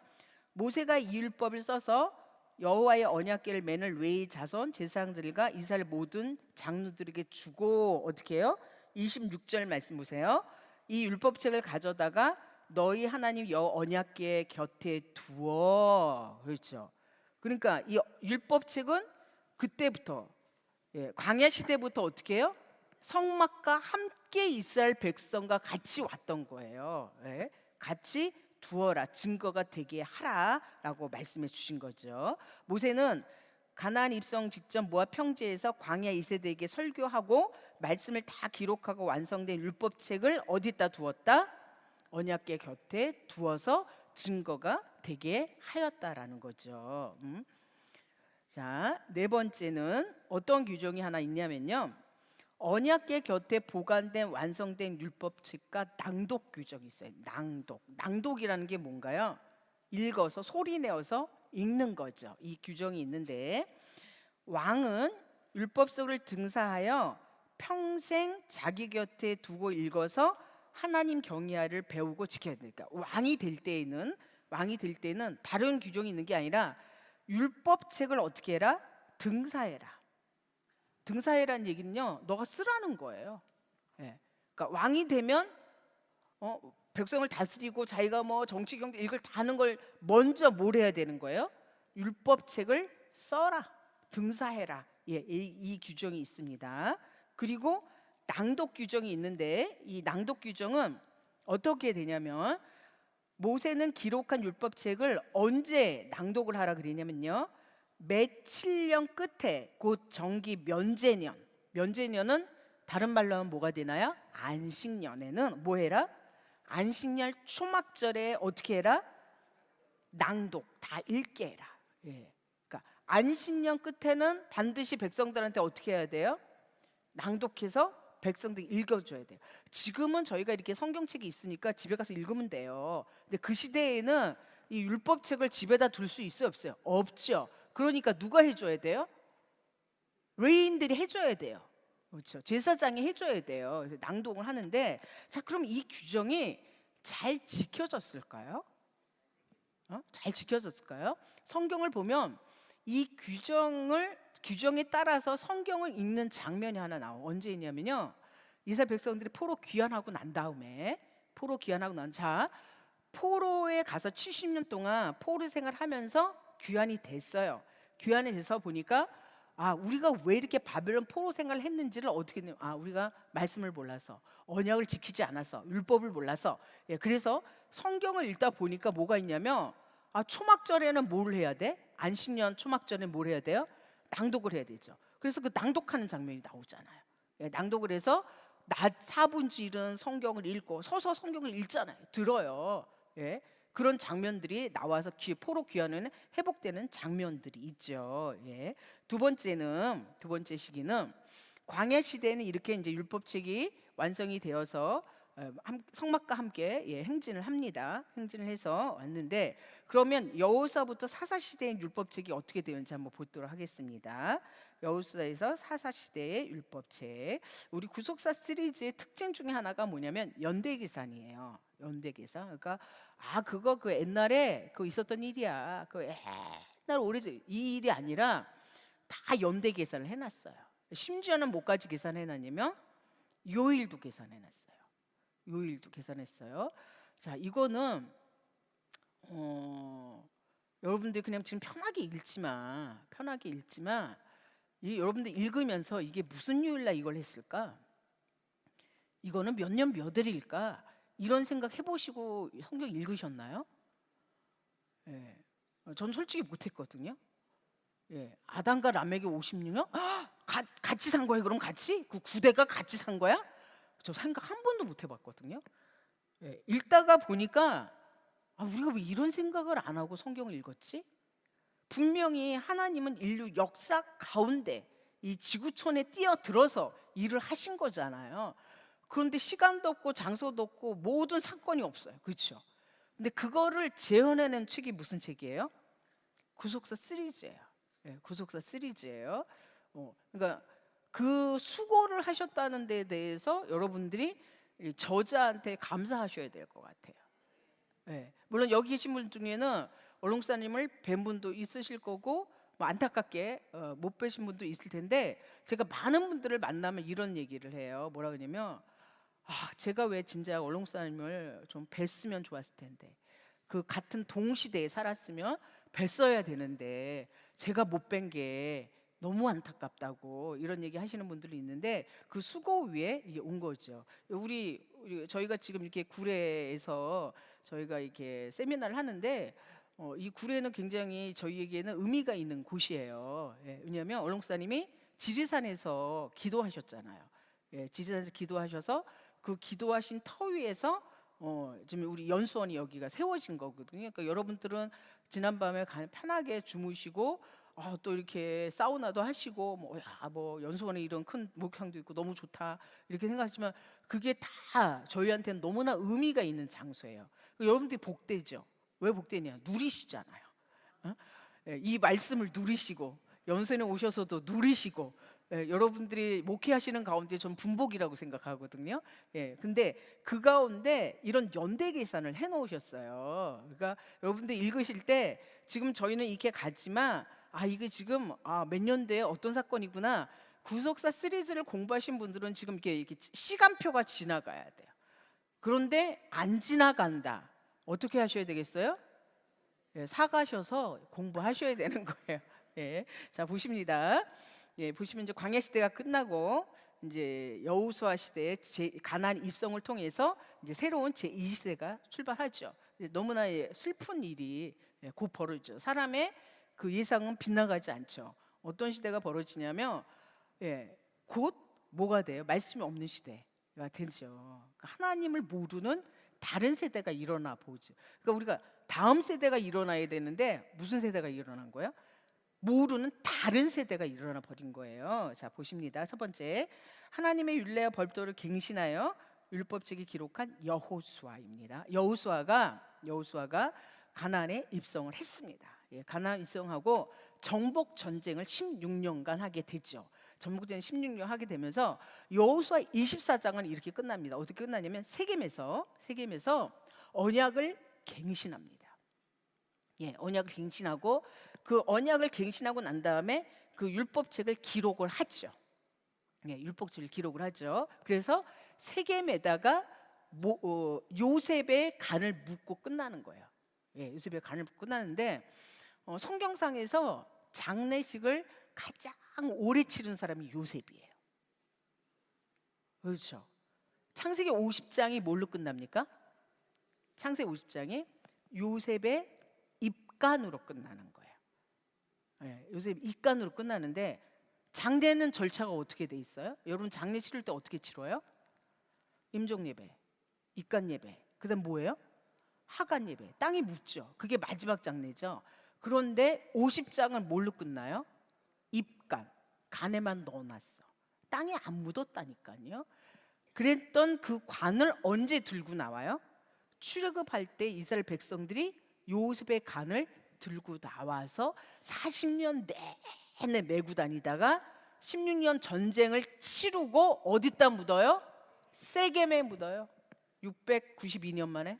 모세가 이 율법을 써서 여호와의 언약궤를 매는 레위 자손 제사장들과 이스라엘 모든 장로들에게 주고 어떻게 해요? 26절 말씀 보세요. 이 율법책을 가져다가 너희 하나님 여호와 언약궤 곁에 두어. 그렇죠. 그러니까 이 율법책은 그때부터 광야 시대부터 어떻게 해요? 성막과 함께 이스라엘 백성과 같이 왔던 거예요. 같이 두어라, 증거가 되게 하라라고 말씀해 주신 거죠. 모세는 가나안 입성 직전 모압 평지에서 광야 2세대에게 설교하고 말씀을 다 기록하고 완성된 율법책을 어디다 두었다? 언약궤 곁에 두어서 증거가 되게 하였다라는 거죠. 자, 네 번째는 어떤 규정이 하나 있냐면요. 언약궤 곁에 보관된 완성된 율법책과 낭독 규정이 있어요. 낭독이라는 게 뭔가요? 읽어서 소리 내어서 읽는 거죠. 이 규정이 있는데 왕은 율법서를 등사하여 평생 자기 곁에 두고 읽어서 하나님 경외를 배우고 지켜야 되니까 왕이 될 때에는 다른 규정이 있는 게 아니라 율법책을 어떻게 해라? 등사해라. 등사해라는 얘기는요, 너가 쓰라는 거예요. 그러니까 왕이 되면 백성을 다스리고 자기가 뭐 정치 경제 이걸 다 하는 걸 먼저 뭘 해야 되는 거예요? 율법책을 써라, 등사해라. 이 규정이 있습니다. 그리고 낭독 규정이 있는데 이 낭독 규정은 어떻게 되냐면 모세는 기록한 율법책을 언제 낭독을 하라 그러냐면요, 매 7년 끝에 곧 정기 면제년은 다른 말로 하면 뭐가 되나요? 안식년에는 뭐 해라? 안식년 초막절에 어떻게 해라? 낭독 다 읽게 해라. 그러니까 안식년 끝에는 반드시 백성들한테 어떻게 해야 돼요? 낭독해서 백성들이 읽어줘야 돼요. 지금은 저희가 이렇게 성경책이 있으니까 집에 가서 읽으면 돼요. 근데 그 시대에는 이 율법책을 집에다 둘 수 있어요, 없어요? 없죠. 그러니까 누가 해줘야 돼요? 레위인들이 해줘야 돼요. 그렇죠. 제사장이 해줘야 돼요. 그래서 낭독을 하는데, 자, 그럼 이 규정이 잘 지켜졌을까요? 잘 지켜졌을까요? 성경을 보면 이 규정에 따라서 성경을 읽는 장면이 하나 나와요. 언제 있냐면요, 이스라엘 백성들이 포로 귀환하고 난 다음에, 자, 포로에 가서 70년 동안 포로 생활하면서 귀환이 됐어요. 귀환이 돼서 보니까, 아, 우리가 왜 이렇게 바벨론 포로 생활을 했는지를 어떻게 했냐면, 아, 우리가 말씀을 몰라서, 언약을 지키지 않아서, 율법을 몰라서. 예, 그래서 성경을 읽다 보니까 뭐가 있냐면, 아, 초막절에는 뭘 해야 돼? 안식년 초막절에 뭘 해야 돼요? 낭독을 해야 되죠. 그래서 그 낭독하는 장면이 나오잖아요. 예, 낭독을 해서 낮 4분질은 성경을 읽고 서서 성경을 읽잖아요. 들어요. 예, 그런 장면들이 나와서 포로 귀환은 회복되는 장면들이 있죠. 예. 두 번째 시기는 광야 시대에는 이렇게 이제 율법책이 완성이 되어서 성막과 함께, 예, 행진을 합니다. 행진을 해서 왔는데, 그러면 여호수아부터 사사 시대의 율법책이 어떻게 되는지 한번 보도록 하겠습니다. 여호수아에서 사사 시대의 율법책. 우리 구속사 시리즈의 특징 중에 하나가 뭐냐면 연대계산이에요. 연대계산. 그러니까 그거 그 옛날에 그 있었던 일이야. 그 옛날 오래전 이 일이 아니라 다 연대계산을 해놨어요. 심지어는 뭐까지 계산해놨냐면 요일도 계산해놨어요. 요일도 계산했어요. 자, 이거는 여러분들 그냥 지금 편하게 읽지만 여러분들 읽으면서 이게 무슨 요일날 이걸 했을까? 이거는 몇 년 몇 월일까? 이런 생각 해보시고 성경 읽으셨나요? 예, 전 솔직히 못했거든요. 예, 아담과 라멕이 56년? 같이 산 거예요? 그럼 같이? 그 구대가 같이 산 거야? 저 생각 한 번도 못 해봤거든요. 예, 읽다가 보니까 우리가 왜 이런 생각을 안 하고 성경을 읽었지? 분명히 하나님은 인류 역사 가운데 이 지구촌에 뛰어들어서 일을 하신 거잖아요. 그런데 시간도 없고 장소도 없고 모든 사건이 없어요. 그렇죠? 근데 그거를 재현해낸 책이 무슨 책이에요? 구속사 시리즈예요. 예, 구속사 시리즈예요. 그러니까 그 수고를 하셨다는 데에 대해서 여러분들이 저자한테 감사하셔야 될 것 같아요. 예, 물론 여기 계신 분 중에는 얼롱사님을 뵌 분도 있으실 거고, 뭐 안타깝게 못 뵈신 분도 있을 텐데, 제가 많은 분들을 만나면 이런 얘기를 해요. 뭐라 그러냐면, 제가 왜 진짜 얼롱사님을 좀 뵀으면 좋았을 텐데, 그 같은 동시대에 살았으면 뵀어야 되는데 제가 못 뵌 게 너무 안타깝다고 이런 얘기 하시는 분들이 있는데, 그 수고 위에 이게 온 거죠. 저희가 지금 이렇게 구례에서 저희가 이렇게 세미나를 하는데, 이 구례는 굉장히 저희에게는 의미가 있는 곳이에요. 예, 왜냐하면 얼롱사님이 지리산에서 기도하셨잖아요. 예, 지리산에서 기도하셔서 그 기도하신 터 위에서 지금 우리 연수원이 여기가 세워진 거거든요. 그러니까 여러분들은 지난밤에 편하게 주무시고 또 이렇게 사우나도 하시고 뭐 연수원에 이런 큰 목욕탕도 있고 너무 좋다 이렇게 생각하시면, 그게 다 저희한테는 너무나 의미가 있는 장소예요. 여러분들이 복되죠. 왜 복되냐? 누리시잖아요. 예, 이 말씀을 누리시고 연수원에 오셔서도 누리시고, 예, 여러분들이 목회하시는 가운데 전 분복이라고 생각하거든요. 예, 근데 그 가운데 이런 연대 계산을 해놓으셨어요. 그러니까 여러분들 읽으실 때 지금 저희는 이렇게 가지만 이게 지금 몇 년도에 어떤 사건이구나. 구속사 시리즈를 공부하신 분들은 지금 이렇게 시간표가 지나가야 돼요. 그런데 안 지나간다. 어떻게 하셔야 되겠어요? 예, 사가셔서 공부하셔야 되는 거예요. 예, 자 보십니다. 예, 보시면 이제 광야 시대가 끝나고 이제 여호수아 시대의 가나안 입성을 통해서 이제 새로운 제 2시대가 출발하죠. 너무나 슬픈 일이 곧 벌어지죠. 사람의 그 예상은 빗나가지 않죠. 어떤 시대가 벌어지냐면, 곧 뭐가 돼요? 말씀이 없는 시대가 되죠. 그러니까 하나님을 모르는 다른 세대가 일어나 보죠. 그러니까 우리가 다음 세대가 일어나야 되는데 무슨 세대가 일어난 거예요? 모르는 다른 세대가 일어나 버린 거예요. 자, 보십니다. 첫 번째, 하나님의 율례와 법도를 갱신하여 율법책에 기록한 여호수아입니다. 여호수아가 가나안에 입성을 했습니다. 예, 가나안 입성하고 정복 전쟁을 16년간 하게 되죠. 정복 전쟁 16년 하게 되면서 여호수아 24장은 이렇게 끝납니다. 어떻게 끝나냐면 세겜에서 언약을 갱신합니다. 예, 언약을 갱신하고 그 언약을 갱신하고 난 다음에 그 율법책을 기록을 하죠. 예, 율법책을 기록을 하죠. 그래서 세겜에다가 요셉의 간을 묻고 끝나는 거예요. 예, 요셉의 간을 묻고 끝나는데 성경상에서 장례식을 가장 오래 치른 사람이 요셉이에요. 그렇죠. 창세기 50장이 뭘로 끝납니까? 창세기 50장이 요셉의 입간으로 끝나는 거예요. 예, 요셉 입간으로 끝나는데 장례는 절차가 어떻게 돼 있어요? 여러분 장례 치를 때 어떻게 치러요? 임종 예배, 입간 예배, 그다음 뭐예요? 하간 예배, 땅이 묻죠. 그게 마지막 장례죠. 그런데 50장은 뭘로 끝나요? 입간, 간에만 넣어놨어. 땅에 안 묻었다니까요. 그랬던 그 관을 언제 들고 나와요? 출애굽할 때 이스라엘 백성들이 요셉의 간을 들고 나와서 40년 내내 메고 다니다가 16년 전쟁을 치르고 어디다 묻어요? 세겜에 묻어요. 692년 만에.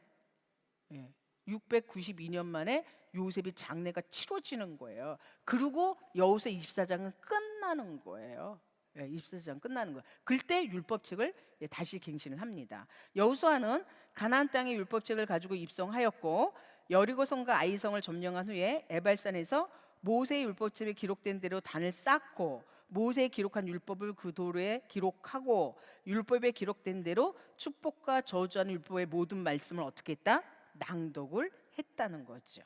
예, 692년 만에 요셉의 장례가 치러지는 거예요. 그리고 여호수아 24장은 끝나는 거예요. 예, 24장 끝나는 거예요. 그때 율법책을 다시 갱신을 합니다. 여호수아는 가나안 땅의 율법책을 가지고 입성하였고 여리고성과 아이성을 점령한 후에 에발산에서 모세의 율법책에 기록된 대로 단을 쌓고 모세의 기록한 율법을 그 도로에 기록하고 율법에 기록된 대로 축복과 저주하는 율법의 모든 말씀을 어떻게 했다? 낭독을 했다는 거죠.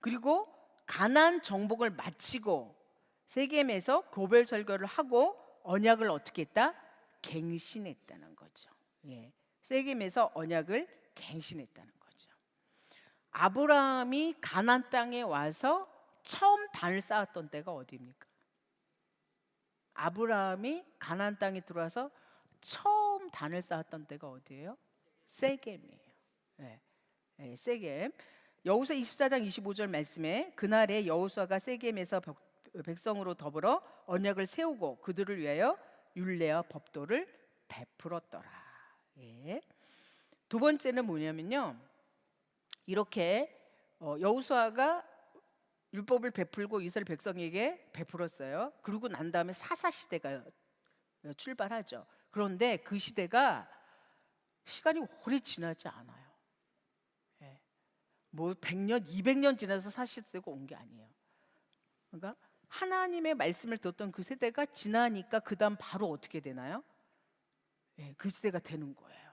그리고 가나안 정복을 마치고 세겜에서 고별 설교를 하고 언약을 어떻게 했다? 갱신했다는 거죠. 예, 세겜에서 언약을 갱신했다는 거죠. 아브라함이 가나안 땅에 와서 처음 단을 쌓았던 때가 어디입니까? 아브라함이 가나안 땅에 들어와서 처음 단을 쌓았던 때가 어디예요? 세겜이에요. 예, 예, 세겜. 여호수아 24장 25절 말씀에 그날에 여호수아가 세겜에서 백성으로 더불어 언약을 세우고 그들을 위하여 율례와 법도를 베풀었더라. 예. 두 번째는 뭐냐면요, 이렇게 여호수아가 율법을 베풀고 이스라엘 백성에게 베풀었어요. 그러고 난 다음에 사사 시대가 출발하죠. 그런데 그 시대가 시간이 오래 지나지 않아요. 예. 뭐 100년, 200년 지나서 사사 시대가 온 게 아니에요. 그러니까 하나님의 말씀을 듣던 그 세대가 지나니까 그 다음 바로 어떻게 되나요? 예, 그 시대가 되는 거예요.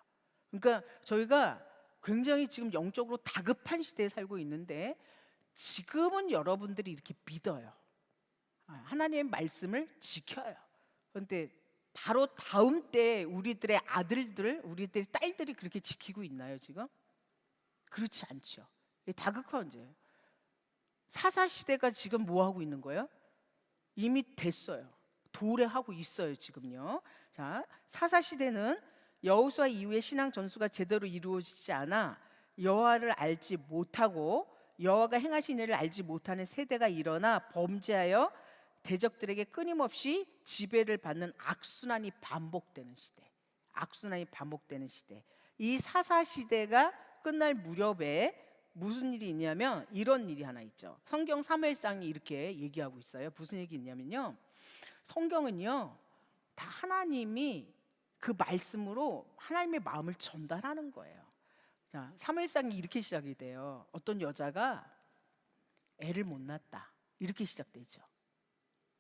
그러니까 저희가 굉장히 지금 영적으로 다급한 시대에 살고 있는데 지금은 여러분들이 이렇게 믿어요. 하나님의 말씀을 지켜요. 그런데 바로 다음 때 우리들의 아들들, 우리들의 딸들이 그렇게 지키고 있나요 지금? 그렇지 않죠. 다급한 문제예요. 사사 시대가 지금 뭐 하고 있는 거예요? 이미 됐어요. 도래하고 있어요 지금요. 자, 사사 시대는 여호수아 이후에 신앙 전수가 제대로 이루어지지 않아 여호와를 알지 못하고 여호와가 행하신 일을 알지 못하는 세대가 일어나 범죄하여 대적들에게 끊임없이 지배를 받는 악순환이 반복되는 시대. 악순환이 반복되는 시대. 이 사사 시대가 끝날 무렵에 무슨 일이 있냐면 이런 일이 하나 있죠. 성경 사무엘상이 이렇게 얘기하고 있어요. 무슨 얘기 있냐면요, 성경은요 다 하나님이 그 말씀으로 하나님의 마음을 전달하는 거예요. 자, 사무엘상이 이렇게 시작이 돼요. 어떤 여자가 애를 못 낳았다, 이렇게 시작되죠.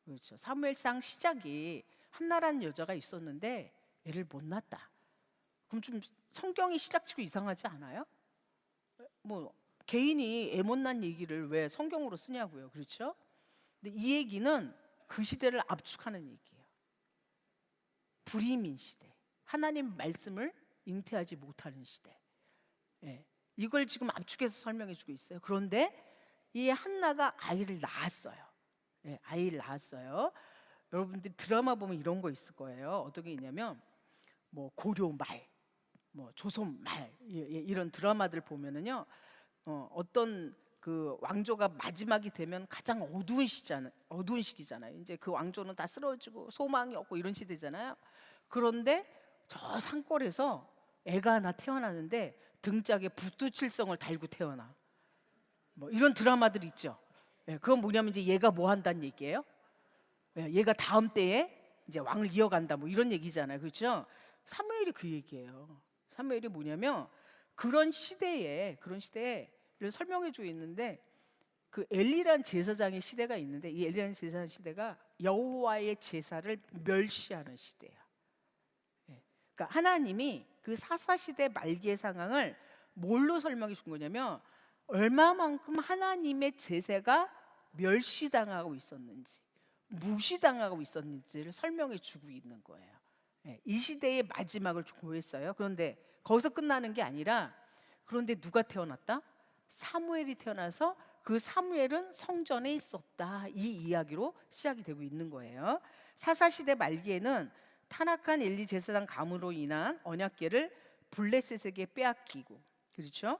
그렇죠. 사무엘상 시작이 한나라는 여자가 있었는데 애를 못 낳았다. 그럼 좀 성경이 시작치고 이상하지 않아요? 뭐 개인이 애 못 낳은 얘기를 왜 성경으로 쓰냐고요. 그렇죠? 근데 이 얘기는 그 시대를 압축하는 얘기예요. 불임인 시대, 하나님 말씀을 잉태하지 못하는 시대. 예, 이걸 지금 압축해서 설명해 주고 있어요. 그런데 이 한나가 아이를 낳았어요. 예, 아이를 낳았어요. 여러분들 드라마 보면 이런 거 있을 거예요. 어떤 게 있냐면 뭐 고려말, 뭐 조선말 이런 드라마들 보면은요, 어떤 그 왕조가 마지막이 되면 가장 어두운 시기잖아요. 이제 그 왕조는 다 쓰러지고 소망이 없고 이런 시대잖아요. 그런데 저 산골에서 애가 하나 태어나는데 등짝에 붓두칠성을 달고 태어나. 뭐 이런 드라마들 있죠. 예, 그건 뭐냐면 이제 얘가 뭐 한다는 얘기예요. 예, 얘가 다음 때에 이제 왕을 이어간다 뭐 이런 얘기잖아요. 그렇죠? 사무엘이 그 얘기예요. 사무엘이 뭐냐면 그런 시대를 설명해 주고 있는데, 그 엘리란 제사장의 시대가 있는데 이 엘리란 제사장 시대가 여호와의 제사를 멸시하는 시대야. 예. 그러니까 하나님이 그 사사 시대 말기의 상황을 뭘로 설명해 준 거냐면 얼마만큼 하나님의 제사가 멸시당하고 있었는지, 무시당하고 있었는지를 설명해 주고 있는 거예요. 예, 이 시대의 마지막을 고했어요. 그런데 거기서 끝나는 게 아니라, 그런데 누가 태어났다? 사무엘이 태어나서 그 사무엘은 성전에 있었다. 이 이야기로 시작이 되고 있는 거예요. 사사시대 말기에는 타락한 엘리 제사장 감으로 인한 언약궤를 블레셋에게 빼앗기고, 그렇죠?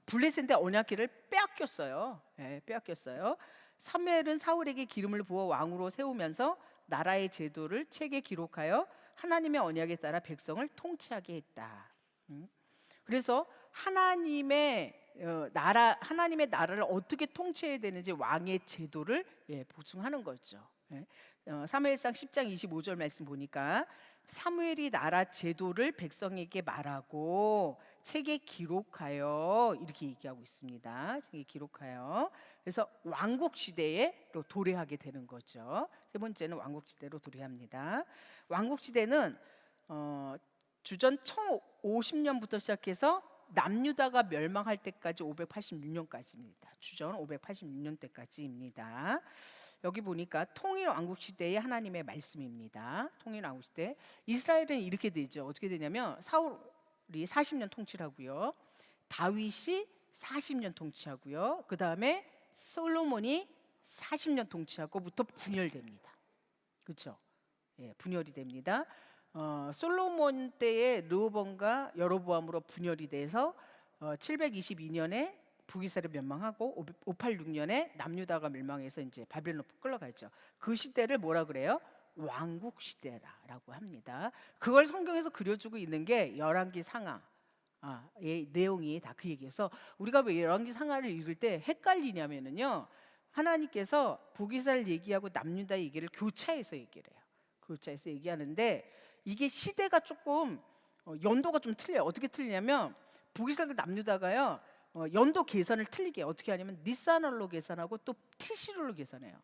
블레셋인데 언약궤를 빼앗겼어요. 예, 빼앗겼어요. 사무엘은 사울에게 기름을 부어 왕으로 세우면서 나라의 제도를 책에 기록하여 하나님의 언약에 따라 백성을 통치하게 했다. 그래서 하나님의 나라를 어떻게 통치해야 되는지 왕의 제도를 보충하는 거죠. 사무엘상 10장 25절 말씀 보니까 사무엘이 나라 제도를 백성에게 말하고 책에 기록하여, 이렇게 얘기하고 있습니다. 책에 기록하여. 그래서 왕국 시대로 도래하게 되는 거죠. 세 번째는 왕국 시대로 도래합니다. 왕국 시대는 주전 1050년부터 시작해서 남유다가 멸망할 때까지 586년까지입니다. 주전 586년 때까지입니다. 여기 보니까 통일 왕국 시대의 하나님의 말씀입니다. 통일 왕국 시대. 이스라엘은 이렇게 되죠. 어떻게 되냐면 사울이 40년 통치를 하고요. 다윗이 40년 통치하고요. 그 다음에 솔로몬이 40년 통치하고부터 분열됩니다. 그렇죠? 예, 분열이 됩니다. 솔로몬 때의 르호보암과 여로보암으로 분열이 돼서 722년에 북이스라엘이 멸망하고 586년에 남유다가 멸망해서 이제 바벨론으로 끌려가죠. 그 시대를 뭐라 그래요? 왕국 시대라고 합니다. 그걸 성경에서 그려주고 있는 게 열왕기 상하. 의 내용이 다 그 얘기여서 우리가 왜 열왕기 상하를 읽을 때 헷갈리냐면은요, 하나님께서 북이스라엘 얘기하고 남유다 얘기를 교차해서 얘기를 해요. 교차해서 얘기하는데 이게 시대가 조금 연도가 좀 틀려요. 어떻게 틀리냐면 북이스라엘 남유다가요, 연도 계산을 틀리게 해요. 어떻게 하냐면 니산월로 계산하고 또 티시롤로 계산해요.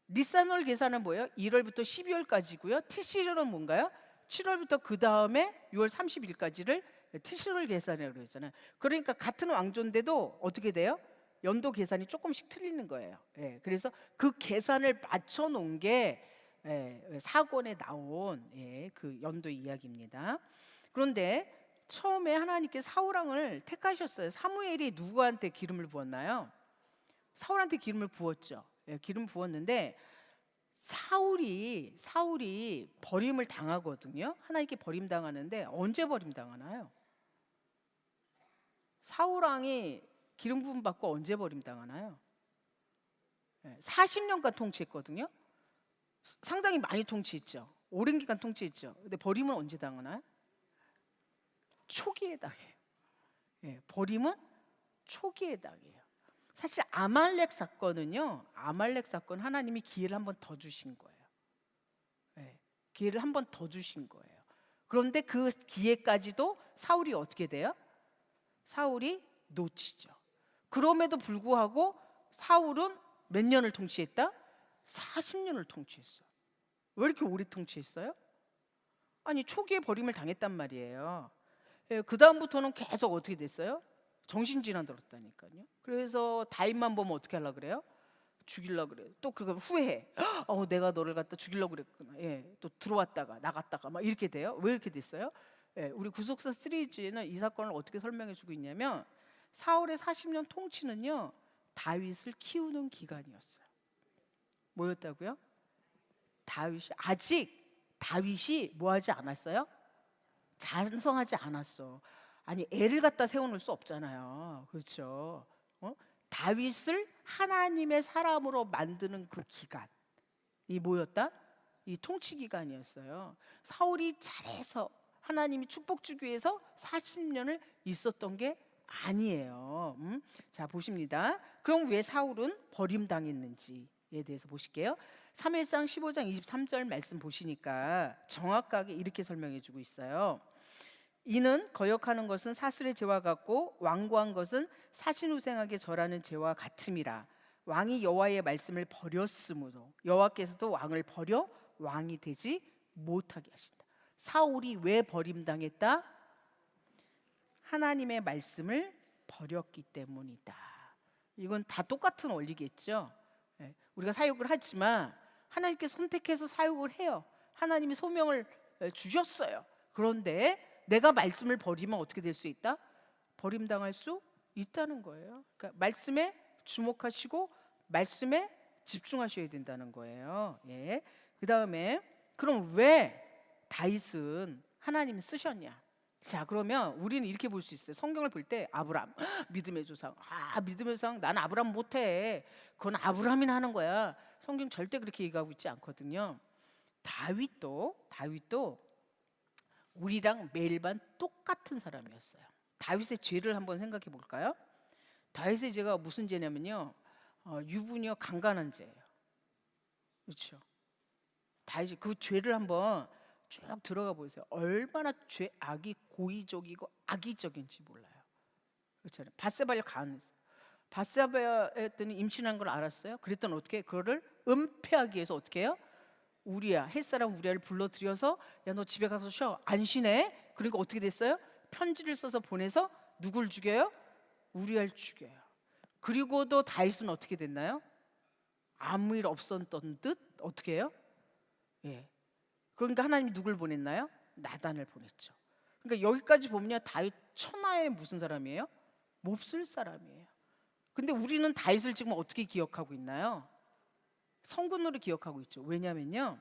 니산월 계산은 뭐예요? 1월부터 12월까지고요. 티시롤은 뭔가요? 7월부터 그 다음에 6월 30일까지를 티시롤 계산이라고 그러잖아요. 그러니까 같은 왕조인데도 어떻게 돼요? 연도 계산이 조금씩 틀리는 거예요. 예, 그래서 그 계산을 맞춰 놓은 게 사권에 나온 그 연도 이야기입니다. 그런데 처음에 하나님께 사울 왕을 택하셨어요. 사무엘이 누구한테 기름을 부었나요? 사울한테 기름을 부었죠. 기름 부었는데 사울이 버림을 당하거든요. 하나님께 버림당하는데 언제 버림당하나요? 사울 왕이 기름 부음 받고 언제 버림당하나요? 40년간 통치했거든요. 상당히 많이 통치했죠. 오랜 기간 통치했죠. 근데 버림은 언제 당하나요? 초기에 당해요. 버림은 초기에 당해요. 사실 아말렉 사건은요, 아말렉 사건 하나님이 기회를 한 번 더 주신 거예요. 기회를 한 번 더 주신 거예요. 그런데 그 기회까지도 사울이 어떻게 돼요? 사울이 놓치죠. 그럼에도 불구하고 사울은 몇 년을 통치했다? 40년을 통치했어요. 왜 이렇게 오래 통치했어요? 아니, 초기에 버림을 당했단 말이에요. 그 다음부터는 계속 어떻게 됐어요? 정신질환 들었다니까요. 그래서 다윗만 보면 어떻게 하려고 그래요? 죽이려고 그래요. 또 그거 후회해. 내가 너를 갖다 죽이려고 그랬구나. 또 들어왔다가 나갔다가 막 이렇게 돼요. 왜 이렇게 됐어요? 우리 구속사 시리즈는 이 사건을 어떻게 설명해주고 있냐면 사울의 40년 통치는요, 다윗을 키우는 기간이었어요. 뭐였다고요? 다윗이 뭐 하지 않았어요? 잔성하지 않았어. 아니 애를 갖다 세워놓을 수 없잖아요. 그렇죠? 다윗을 하나님의 사람으로 만드는 그 기간, 이 뭐였다? 이 통치 기간이었어요. 사울이 잘해서 하나님이 축복 주기 위해서 40년을 있었던 게 아니에요. 자 보십니다. 그럼 왜 사울은 버림당했는지에 대해서 보실게요. 3일상 15장 23절 말씀 보시니까 정확하게 이렇게 설명해 주고 있어요. 이는 거역하는 것은 사술의 죄와 같고 완고한 것은 사신후생하게 절하는 죄와 같음이라. 왕이 여호와의 말씀을 버렸으므로 여호와께서도 왕을 버려 왕이 되지 못하게 하신다. 사울이 왜 버림당했다? 하나님의 말씀을 버렸기 때문이다. 이건 다 똑같은 원리겠죠. 우리가 사역을 하지만 하나님께서 선택해서 사역을 해요. 하나님이 소명을 주셨어요. 그런데 내가 말씀을 버리면 어떻게 될 수 있다? 버림당할 수 있다는 거예요. 그러니까 말씀에 주목하시고 말씀에 집중하셔야 된다는 거예요. 예. 그 다음에 그럼 왜 다윗은 하나님이 쓰셨냐? 자 그러면 우리는 이렇게 볼 수 있어요. 성경을 볼 때 아브람 믿음의 조상, 믿음의 조상, 나는 아브람 못해. 그건 아브람이나 하는 거야. 성경 절대 그렇게 얘기하고 있지 않거든요. 다윗도 우리랑 매일 반 똑같은 사람이었어요. 다윗의 죄를 한번 생각해 볼까요? 다윗의 죄가 무슨 죄냐면요, 유부녀 강간한 죄예요. 그렇죠? 다윗이 그 죄를 한번 쭉 들어가 보세요. 얼마나 악이 고의적이고 악의적인지 몰라요. 그렇잖아요. 밧세바를 가늠했어요. 밧세바였더니 임신한 걸 알았어요. 그랬더니 어떻게 그거를 은폐하기 위해서 어떻게 해요? 햇사람 우리아를 불러들여서 야 너 집에 가서 쉬어. 안 쉬네. 그러니까 어떻게 됐어요? 편지를 써서 보내서 누굴 죽여요? 우리아를 죽여요. 그리고도 다윗은 어떻게 됐나요? 아무 일 없었던 듯 어떻게 해요? 예. 그러니까 하나님이 누굴 보냈나요? 나단을 보냈죠. 그러니까 여기까지 보면요, 다윗 천하의 무슨 사람이에요? 몹쓸 사람이에요. 근데 우리는 다윗을 지금 어떻게 기억하고 있나요? 성군으로 기억하고 있죠. 왜냐면요,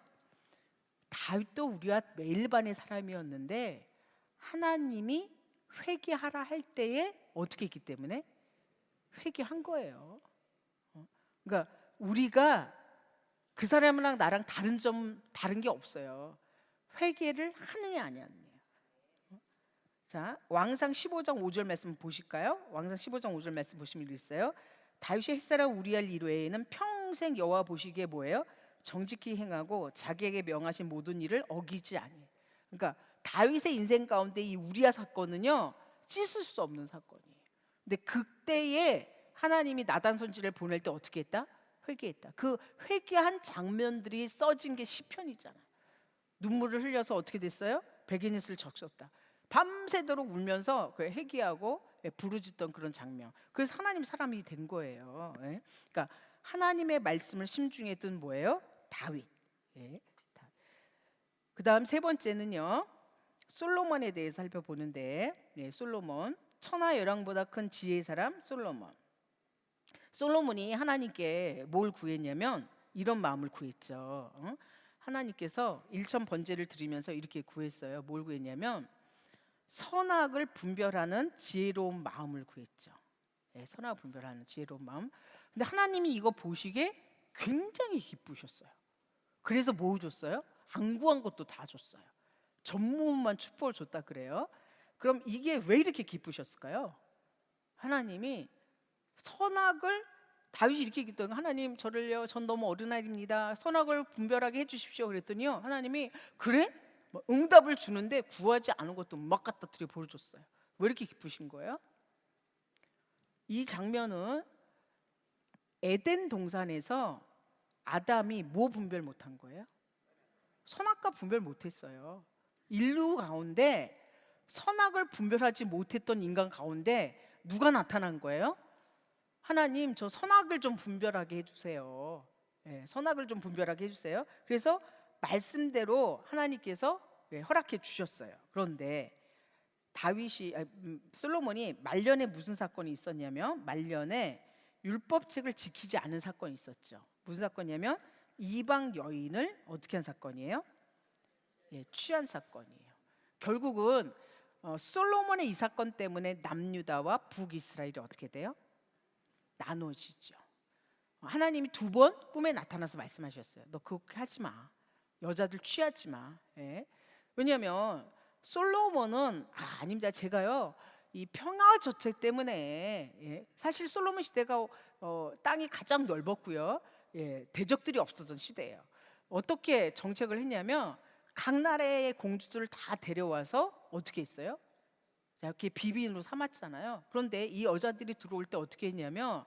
다윗도 우리와 매일 반의 사람이었는데 하나님이 회개하라 할 때에 어떻게 했기 때문에 회개한 거예요. 그러니까 우리가 그 사람이랑 나랑 다른 게 없어요. 회개를 하느냐 안 하느냐. 자, 왕상 15장 5절 말씀 보실까요? 왕상 15장 5절 말씀 보시면 있어요. 다윗이 햇사람 우리알 일 외에는 평생 여호와 보시기에 뭐예요? 정직히 행하고 자기에게 명하신 모든 일을 어기지 아니해요. 그러니까 다윗의 인생 가운데 이 우리아 사건은요, 씻을 수 없는 사건이에요. 근데 그때에 하나님이 나단 선지를 보낼 때 어떻게 했다? 회개했다. 그 회개한 장면들이 써진 게 시편이잖아요. 눈물을 흘려서 어떻게 됐어요? 백인잇을 적셨다. 밤새도록 울면서 그 회개하고 부르짖던 그런 장면. 그래서 하나님 사람이 된 거예요. 그러니까 하나님의 말씀을 심중에 둔 뭐예요? 다윗. 그 다음 세 번째는요, 솔로몬에 대해서 살펴보는데, 솔로몬, 천하 열왕보다 큰 지혜의 사람 솔로몬. 솔로몬이 하나님께 뭘 구했냐면 이런 마음을 구했죠. 하나님께서 일천 번제를 드리면서 이렇게 구했어요. 뭘 구했냐면 선악을 분별하는 지혜로운 마음을 구했죠. 선악을 분별하는 지혜로운 마음. 근데 하나님이 이거 보시기에 굉장히 기쁘셨어요. 그래서 뭐 줬어요? 안 구한 것도 다 줬어요. 전무후무한 축복을 줬다 그래요. 그럼 이게 왜 이렇게 기쁘셨을까요? 하나님이 선악을, 다윗이 이렇게 얘기했더니 하나님 저를요, 전 너무 어린아이입니다. 선악을 분별하게 해주십시오. 그랬더니요, 하나님이 그래? 응답을 주는데 구하지 않은 것도 막 갖다 드려 보여줬어요. 왜 이렇게 기쁘신 거예요? 이 장면은 에덴 동산에서 아담이 뭐 분별 못한 거예요? 선악과 분별 못했어요. 인류 가운데 선악을 분별하지 못했던 인간 가운데 누가 나타난 거예요? 하나님 저 선악을 좀 분별하게 해주세요. 선악을 좀 분별하게 해주세요. 그래서 말씀대로 하나님께서 허락해 주셨어요. 그런데 솔로몬이 말년에 무슨 사건이 있었냐면 말년에 율법책을 지키지 않은 사건이 있었죠. 무슨 사건이냐면 이방 여인을 어떻게 한 사건이에요? 예, 취한 사건이에요. 결국은 솔로몬의 이 사건 때문에 남유다와 북이스라엘이 어떻게 돼요? 나눠지죠. 하나님이 2번 꿈에 나타나서 말씀하셨어요. 너 그렇게 하지 마. 여자들 취하지 마. 예. 왜냐하면 솔로몬은 아닙니다. 제가요 이 평화 정책 때문에 예, 사실 솔로몬 시대가 땅이 가장 넓었고요. 예, 대적들이 없었던 시대예요. 어떻게 정책을 했냐면 각 나라의 공주들을 다 데려와서 어떻게 했어요? 자, 이렇게 비빈으로 삼았잖아요. 그런데 이 여자들이 들어올 때 어떻게 했냐면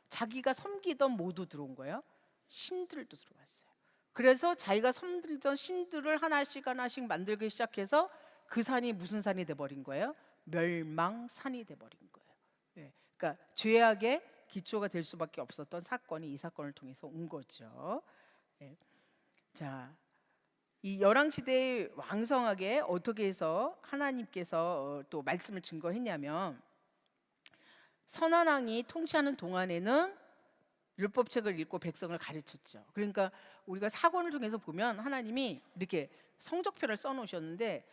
자기가 섬기던 모두 들어온 거예요. 신들도 들어왔어요. 그래서 자기가 섬기던 신들을 하나씩 하나씩 만들기 시작해서 그 산이 무슨 산이 돼버린 거예요? 멸망산이 돼버린 거예요. 예, 그러니까 죄악의 기초가 될 수밖에 없었던 사건이 이 사건을 통해서 온 거죠. 예. 자, 이 열왕시대에 왕성하게 어떻게 해서 하나님께서 또 말씀을 증거했냐면 선한왕이 통치하는 동안에는 율법책을 읽고 백성을 가르쳤죠. 그러니까 우리가 사건을 통해서 보면 하나님이 이렇게 성적표를 써놓으셨는데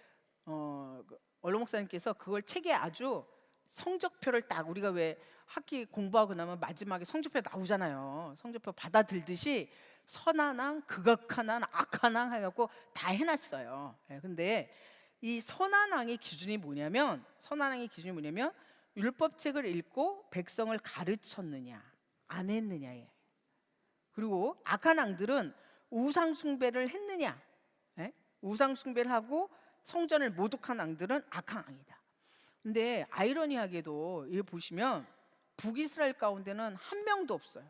얼로 목사님께서 그걸 책에 아주 성적표를 딱 우리가 왜 학기 공부하고 나면 마지막에 성적표 나오잖아요. 성적표 받아들듯이 선한 왕, 극악한 왕, 악한 왕 해갖고 다 해놨어요. 근데 이 선한 왕의 기준이 뭐냐면 율법책을 읽고 백성을 가르쳤느냐 안 했느냐예요. 그리고 악한 왕들은 우상 숭배를 했느냐, 우상 숭배를 하고 성전을 모독한 왕들은 악한 왕이다. 근데 아이러니하게도 여기 보시면 북이스라엘 가운데는 한 명도 없어요.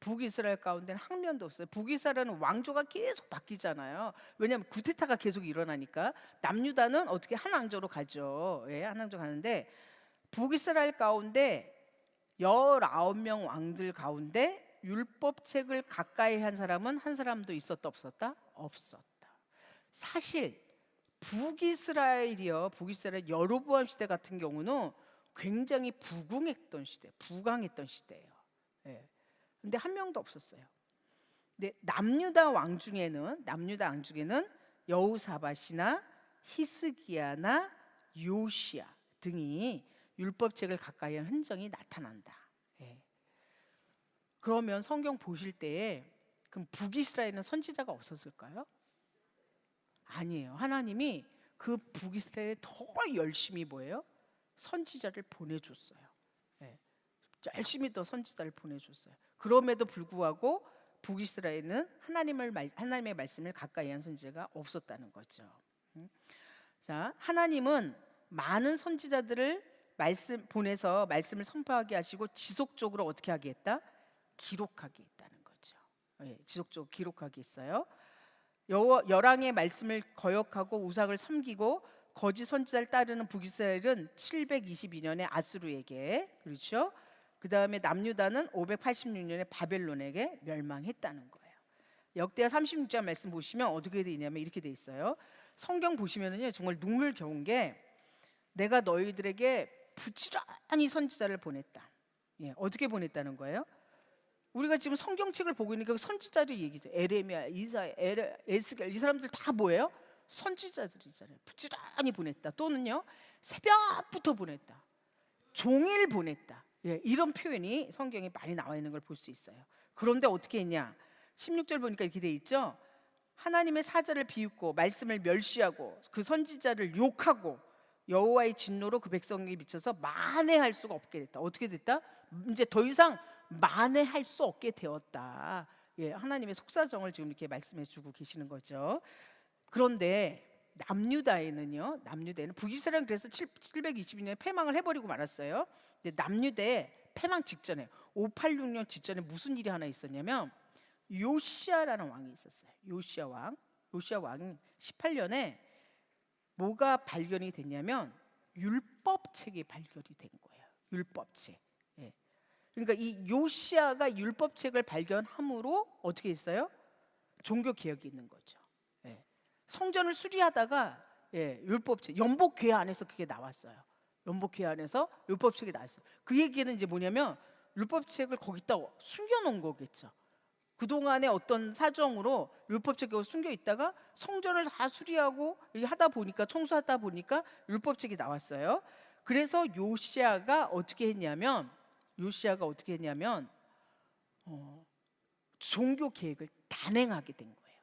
북이스라엘 가운데는 한 명도 없어요. 북이스라엘은 왕조가 계속 바뀌잖아요. 왜냐하면 구테타가 계속 일어나니까. 남유다는 어떻게 한 왕조로 가죠. 예, 한 왕조 가는데 북이스라엘 가운데 19명 왕들 가운데 율법책을 가까이 한 사람은 한 사람도 있었다 없었다? 없었다. 사실 북이스라엘 여로보암 시대 같은 경우는 굉장히 부강했던 시대예요. 예. 근데 한 명도 없었어요. 근데 남유다 왕 중에는 여호사밧이나 히스기야나 요시야 등이 율법책을 가까이 한 흔적이 나타난다. 예. 그러면 성경 보실 때 그럼 북이스라엘은 선지자가 없었을까요? 아니에요. 하나님이 그 북이스라엘에 더 열심히 뭐예요? 선지자를 보내줬어요. 예. 열심히 또 선지자를 보내줬어요. 그럼에도 불구하고 북이스라엘은 하나님의 말씀을 가까이 한 선지자가 없었다는 거죠. 자, 하나님은 많은 선지자들을 보내서 말씀을 선포하게 하시고 지속적으로 어떻게 하게 했다? 기록하게 했다는 거죠. 예, 지속적으로 기록하게 했어요. 열왕의 말씀을 거역하고 우상을 섬기고 거짓 선지자를 따르는 북이스라엘은 722년에 아수르에게, 그렇죠? 그 다음에 남유다는 586년에 바벨론에게 멸망했다는 거예요. 역대하 36장 말씀 보시면 어떻게 돼 있냐면 이렇게 돼 있어요. 성경 보시면은요 정말 눈물겨운 게 내가 너희들에게 부지런히 선지자를 보냈다. 예, 어떻게 보냈다는 거예요? 우리가 지금 성경책을 보고 있는 게 선지자들 얘기죠. 에레미야, 이사야, 에스겔 이 사람들 다 뭐예요? 선지자들이잖아요. 부지런히 보냈다. 또는요 새벽부터 보냈다. 종일 보냈다. 예, 이런 표현이 성경에 많이 나와 있는 걸 볼 수 있어요. 그런데 어떻게 했냐? 16절 보니까 이렇게 돼 있죠. 하나님의 사자를 비웃고 말씀을 멸시하고 그 선지자를 욕하고 여호와의 진노로 그 백성에게 미쳐서 만회할 수가 없게 됐다. 어떻게 됐다? 이제 더 이상 만회할 수 없게 되었다. 예, 하나님의 속사정을 지금 이렇게 말씀해주고 계시는 거죠. 그런데 남유다에는 북이스라엘은 그래서 722년에 패망을 해버리고 말았어요. 근데 남유대 패망 직전에 586년 직전에 무슨 일이 하나 있었냐면 요시야라는 왕이 있었어요. 요시야 왕 18년에 뭐가 발견이 됐냐면 율법책이 발견이 된 거예요. 율법책. 예. 그러니까 이 요시야가 율법책을 발견함으로 어떻게 했어요? 종교 개혁이 있는 거죠. 예. 성전을 수리하다가 율법책 연복궤 안에서 그게 나왔어요. 연복궤 안에서 율법책이 나왔어요. 그 얘기는 이제 뭐냐면 율법책을 거기다 숨겨놓은 거겠죠. 그동안의 어떤 사정으로 율법책이 숨겨 있다가 성전을 다 수리하고 이렇게 하다 보니까, 청소하다 보니까 율법책이 나왔어요. 그래서 요시야가 어떻게 했냐면 종교 계획을 단행하게 된 거예요.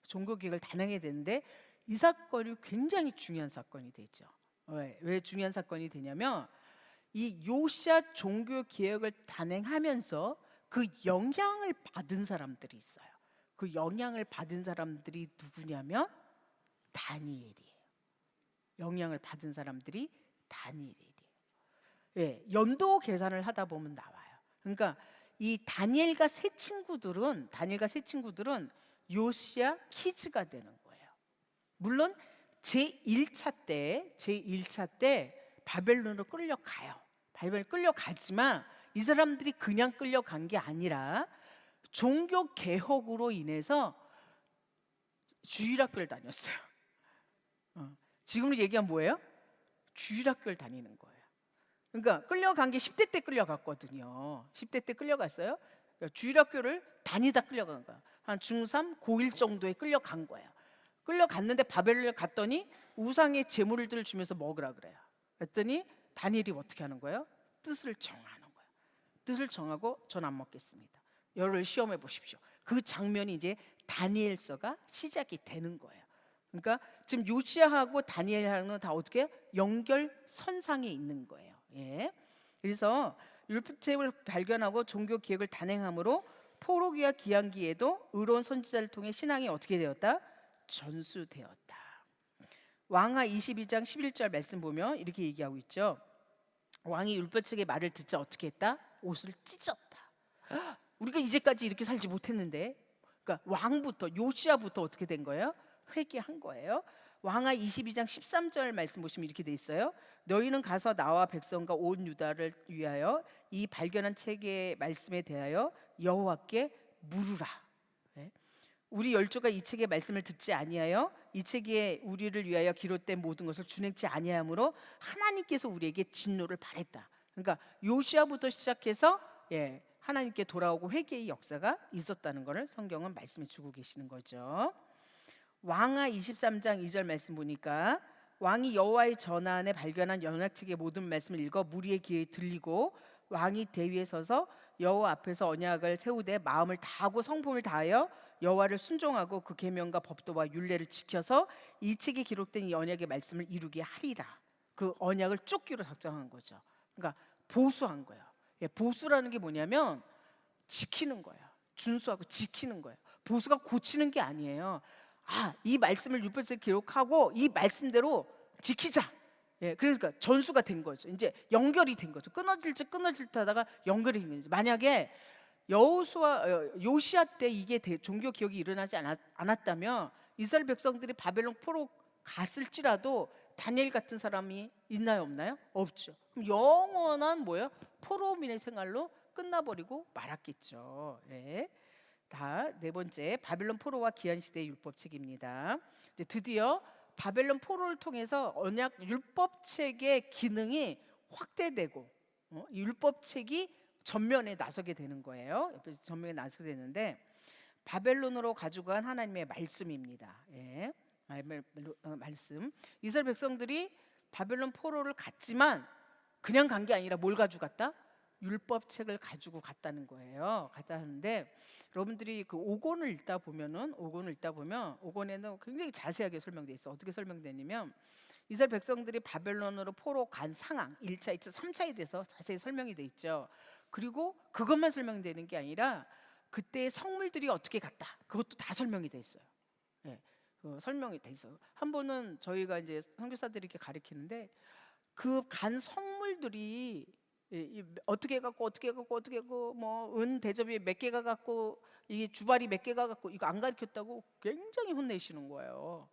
종교 계획을 단행하게 되는데 이 사건이 굉장히 중요한 사건이 되죠. 왜 중요한 사건이 되냐면 이 요시야 종교 개혁을 단행하면서 그 영향을 받은 사람들이 있어요. 그 영향을 받은 사람들이 누구냐면 다니엘이에요. 영향을 받은 사람들이 다니엘이에요. 예, 연도 계산을 하다 보면 나와요. 그러니까 이 다니엘과 세 친구들은 요시야 키즈가 되는 거예요. 물론 제1차 때 바벨론으로 끌려가요. 바벨론 끌려가지만 이 사람들이 그냥 끌려간 게 아니라 종교 개혁으로 인해서 주일학교를 다녔어요. 지금으로 얘기하면 뭐예요? 주일학교를 다니는 거예요. 그러니까 끌려간 게 10대 때 끌려갔거든요. 10대 때 끌려갔어요. 그러니까 주일학교를 다니다 끌려간 거야. 한 중3, 고1 정도에 끌려간 거예요. 끌려갔는데 바벨론에 갔더니 우상의 제물들을 주면서 먹으라 그래요. 그랬더니 다니엘이 어떻게 하는 거예요? 뜻을 정하는 거예요. 뜻을 정하고 전 안 먹겠습니다. 열을 시험해 보십시오. 그 장면이 이제 다니엘서가 시작이 되는 거예요. 그러니까 지금 요시야하고 다니엘하고는 다 어떻게 연결선상에 있는 거예요. 예. 그래서 율법책을 발견하고 종교 개혁을 단행함으로 포로기와 기한기에도 의로운 선지자를 통해 신앙이 어떻게 되었다? 전수되었다. 왕하 22장 11절 말씀 보면 이렇게 얘기하고 있죠. 왕이 율법책의 말을 듣자 어떻게 했다? 옷을 찢었다. 우리가 이제까지 이렇게 살지 못했는데, 그러니까 왕부터 요시야부터 어떻게 된 거예요? 회개한 거예요. 왕하 22장 13절 말씀 보시면 이렇게 돼 있어요. 너희는 가서 나와 백성과 온 유다를 위하여 이 발견한 책의 말씀에 대하여 여호와께 물으라. 네? 우리 열조가 이 책의 말씀을 듣지 아니하여 이 책에 우리를 위하여 기록된 모든 것을 준행치 아니하므로 하나님께서 우리에게 진노를 발했다. 그러니까 요시야부터 시작해서 하나님께 돌아오고 회개의 역사가 있었다는 것을 성경은 말씀해 주고 계시는 거죠. 왕하 23장 2절 말씀 보니까 왕이 여호와의 전환에 발견한 언약책의 모든 말씀을 읽어 무리의 귀에 들리고 왕이 대위에 서서 여호와 앞에서 언약을 세우되 마음을 다하고 성품을 다하여 여호와를 순종하고 그 계명과 법도와 율례를 지켜서 이 책에 기록된 이 언약의 말씀을 이루게 하리라. 그 언약을 쫓기로 작정한 거죠. 그러니까 보수한 거예요. 보수라는 게 뭐냐면 지키는 거예요. 준수하고 지키는 거예요. 보수가 고치는 게 아니에요. 이 말씀을 율법책에 기록하고 이 말씀대로 지키자. 그러니까 전수가 된 거죠. 이제 연결이 된 거죠. 끊어질 듯 하다가 연결이 된 거죠. 만약에 요시야 때 이게 종교 개혁이 일어나지 않았다면 이스라엘 백성들이 바벨론 포로 갔을지라도 다니엘 같은 사람이 있나요, 없나요? 없죠. 그럼 영원한 뭐예요? 포로민의 생활로 끝나버리고 말았겠죠. 다 네 번째 바벨론 포로와 기한 시대의 율법책입니다. 이제 드디어 바벨론 포로를 통해서 언약 율법책의 기능이 확대되고 율법책이 전면에 나서게 되는 거예요. 전면에 나서게 되는데 바벨론으로 가져간 하나님의 말씀입니다. 말씀. 이스라엘 백성들이 바벨론 포로를 갔지만 그냥 간 게 아니라 뭘 가지고 갔다? 율법책을 가지고 갔다는 거예요. 갔다는데 여러분들이 그 5권을 읽다 보면 5권에는 굉장히 자세하게 설명돼 있어. 어떻게 설명되냐면 이스라엘 백성들이 바벨론으로 포로 간 상황 1차, 2차, 3차에 대해서 자세히 설명이 돼 있죠. 그리고 그것만 설명되는 게 아니라 그때의 성물들이 어떻게 갔다. 그것도 다 설명이 돼 있어요. 설명이 돼 있어요. 한 번은 저희가 이제 선교사들이 이렇게 가르치는데 그 간 성물들이 어떻게 해갖고 뭐 은 대접이 몇 개가 갖고 이게 주발이 몇 개가 갖고 이거 안 가르쳤다고 굉장히 혼내시는 거예요.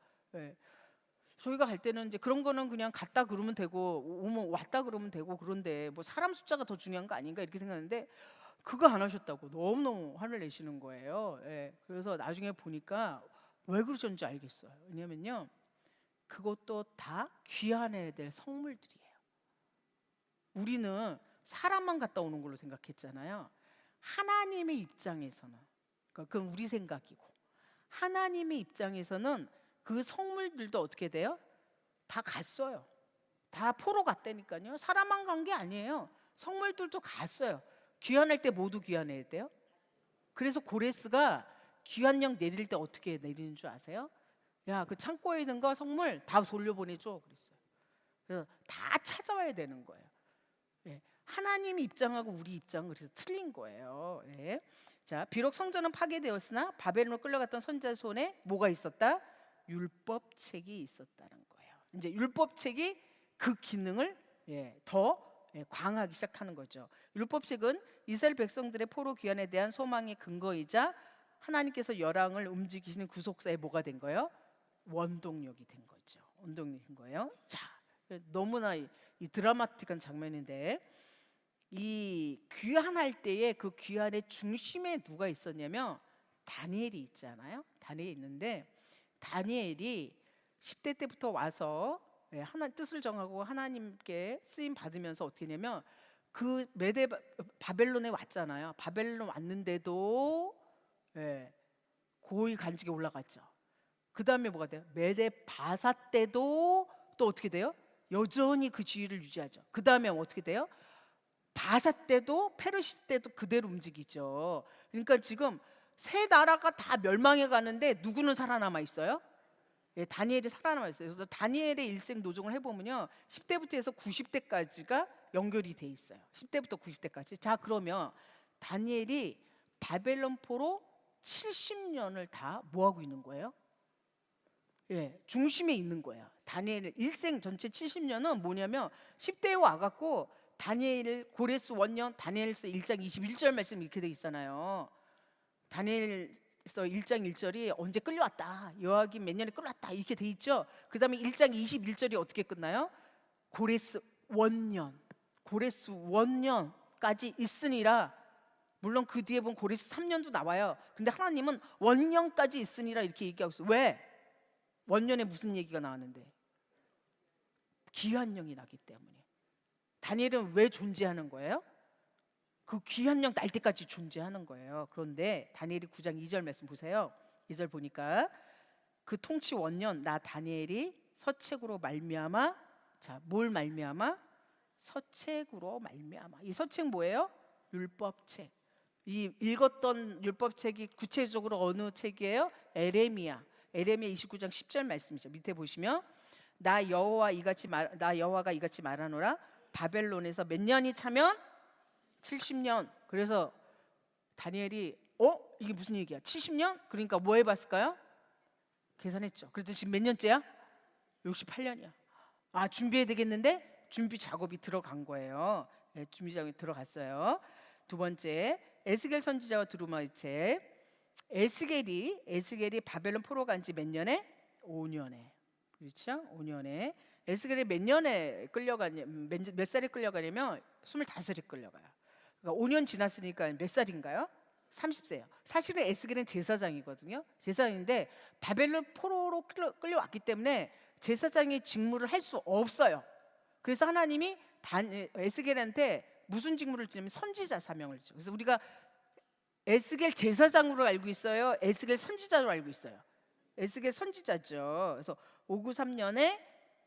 저희가 갈 때는 이제 그런 거는 그냥 갔다 그러면 되고 오면 왔다 그러면 되고 그런데 뭐 사람 숫자가 더 중요한 거 아닌가 이렇게 생각하는데 그거 안 하셨다고 너무너무 화를 내시는 거예요. 그래서 나중에 보니까 왜 그러셨는지 알겠어요. 왜냐면요 그것도 다 귀환해야 될 성물들이에요. 우리는 사람만 갔다 오는 걸로 생각했잖아요. 하나님의 입장에서는 그러니까 그건 우리 생각이고, 하나님의 입장에서는 그 성물들도 어떻게 돼요? 다 갔어요. 다 포로 갔다니까요. 사람만 간 게 아니에요. 성물들도 갔어요. 귀환할 때 모두 귀환해야 돼요. 그래서 고레스가 귀환령 내릴 때 어떻게 내리는 줄 아세요? 야, 그 창고에 있는 거 성물 다 돌려보내줘 그랬어요. 그래서 다 찾아와야 되는 거예요. 예, 하나님 입장하고 우리 입장은 그래서 틀린 거예요. 예. 자, 비록 성전은 파괴되었으나 바벨론으로 끌려갔던 선지자 손에 뭐가 있었다? 율법책이 있었다는 거예요. 이제 율법책이 그 기능을 더 강하기 시작하는 거죠. 율법책은 이스라엘 백성들의 포로 귀환에 대한 소망의 근거이자 하나님께서 열왕을 움직이시는 구속사에 뭐가 된 거예요? 원동력이 된 거죠. 원동력이 된 거예요. 자, 너무나 이 드라마틱한 장면인데, 이 귀환할 때에 그 귀환의 중심에 누가 있었냐면 다니엘이 있잖아요. 다니엘이 있는데, 다니엘이 10대 때부터 와서 하나 뜻을 정하고 하나님께 쓰임 받으면서 어떻게 했냐면, 그 메데 바벨론에 왔잖아요. 바벨론 왔는데도 고위 간직에 올라갔죠. 그 다음에 뭐가 돼요? 메데 바사 때도 또 어떻게 돼요? 여전히 그 지위를 유지하죠. 그 다음에 어떻게 돼요? 바사 때도 페르시 때도 그대로 움직이죠. 그러니까 지금 세 나라가 다 멸망해 가는데 누구는 살아남아 있어요? 다니엘이 살아남아 있어요. 그래서 다니엘의 일생 노정을 해보면요, 10대부터 해서 90대까지가 연결이 돼 있어요. 10대부터 90대까지. 자, 그러면 다니엘이 바벨론 포로 70년을 다 뭐 하고 있는 거예요? 중심에 있는 거예요. 다니엘 일생 전체 70년은 뭐냐면 10대에 와갖고 다니엘 고레스 원년 다니엘서 1장 21절 말씀 이렇게 돼 있잖아요. 다니엘서 1장 1절이 언제 끌려왔다, 여호와김 몇 년에 끌려왔다 이렇게 돼 있죠. 그 다음에 1장 21절이 어떻게 끝나요? 고레스 원년, 고레스 원년까지 있으니라. 물론 그 뒤에 보면 고레스 3년도 나와요. 근데 하나님은 원년까지 있으니라 이렇게 얘기하고 있어요. 왜? 원년에 무슨 얘기가 나왔는데? 귀환령이 나기 때문에. 다니엘은 왜 존재하는 거예요? 그 귀환령 날 때까지 존재하는 거예요. 그런데 다니엘이 9장 2절 말씀 보세요. 2절 보니까 그 통치 원년 나 다니엘이 서책으로 말미암아, 자, 뭘 말미암아? 서책으로 말미암아. 이 서책 뭐예요? 율법책. 이 읽었던 율법책이 구체적으로 어느 책이에요? 에레미야 29장 10절 말씀이죠. 밑에 보시면 나 여호와가 이같이 말하노라. 바벨론에서 몇 년이 차면 70년. 그래서 다니엘이 이게 무슨 얘기야? 70년? 그러니까 뭐 해봤을까요? 계산했죠. 그래서 지금 몇 년째야? 68년이야. 아, 준비해야 되겠는데 준비 작업이 들어간 거예요. 준비 작업이 들어갔어요. 두 번째, 에스겔 선지자와 두루마리 책. 에스겔이 바벨론 포로 간 지 몇 년에? 5년에. 그렇죠? 5년에. 에스겔이 몇 년에 끌려가냐, 몇 살에 끌려가냐면 25살에 끌려가요. 그러니까 5년 지났으니까 몇 살인가요? 30세예요. 사실은 에스겔은 제사장이거든요. 제사장인데 바벨론 포로로 끌려왔기 때문에 제사장의 직무를 할 수 없어요. 그래서 하나님이 에스겔한테 무슨 직무를 주냐면 선지자 사명을 주죠. 그래서 우리가 에스겔 제사장으로 알고 있어요? 에스겔 선지자로 알고 있어요? 에스겔 선지자죠. 그래서 593년에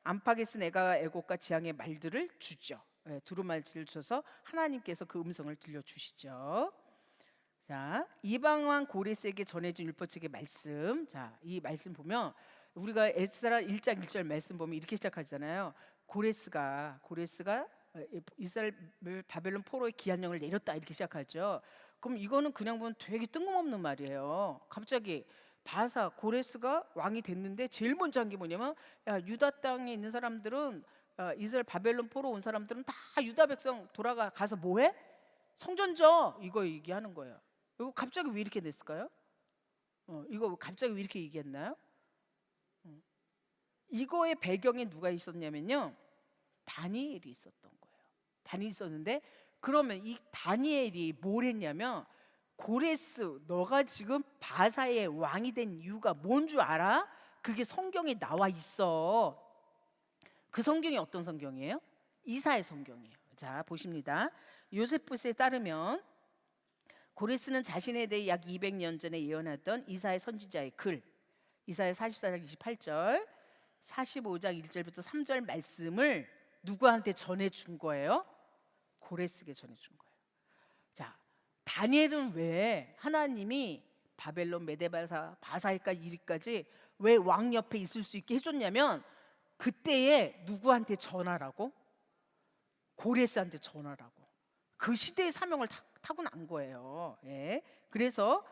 안파게스 네가 애곡과 지향의 말들을 주죠. 두루마리를 줘서 하나님께서 그 음성을 들려주시죠. 자, 이방 왕 고레스에게 전해진 율법책의 말씀. 자, 이 말씀 보면 우리가 에스라 1장 1절 말씀 보면 이렇게 시작하잖아요. 고레스가 이스라엘 바벨론 포로의 기한령을 내렸다 이렇게 시작하죠. 그럼 이거는 그냥 보면 되게 뜬금없는 말이에요. 갑자기 바사 고레스가 왕이 됐는데 제일 먼저 한 게 뭐냐면, 야, 유다 땅에 있는 사람들은 이스라엘 바벨론 포로 온 사람들은 다 유다 백성 가서 뭐해? 성전져 이거 얘기하는 거예요. 이거 갑자기 왜 이렇게 됐을까요? 이거 갑자기 왜 이렇게 얘기했나요? 이거의 배경에 누가 있었냐면요, 다니엘이 있었던 거예요. 다니엘이 있었는데, 그러면 이 다니엘이 뭘 했냐면, 고레스 너가 지금 바사의 왕이 된 이유가 뭔 줄 알아? 그게 성경에 나와 있어. 그 성경이 어떤 성경이에요? 이사야 성경이에요. 자, 보십니다. 요세푸스에 따르면 고레스는 자신에 대해 약 200년 전에 예언했던 이사야 선지자의 글, 이사야 44장 28절, 45장 1절부터 3절 말씀을 누구한테 전해준 거예요? 고레스에게 전해준 거예요. 자, 다니엘은 왜 하나님이 바벨론, 메데바사, 바사일까 이리까지 왜 왕 옆에 있을 수 있게 해줬냐면 그때에 누구한테 전하라고? 고레스한테 전하라고. 그 시대의 사명을 타고난 거예요. 예. 그래서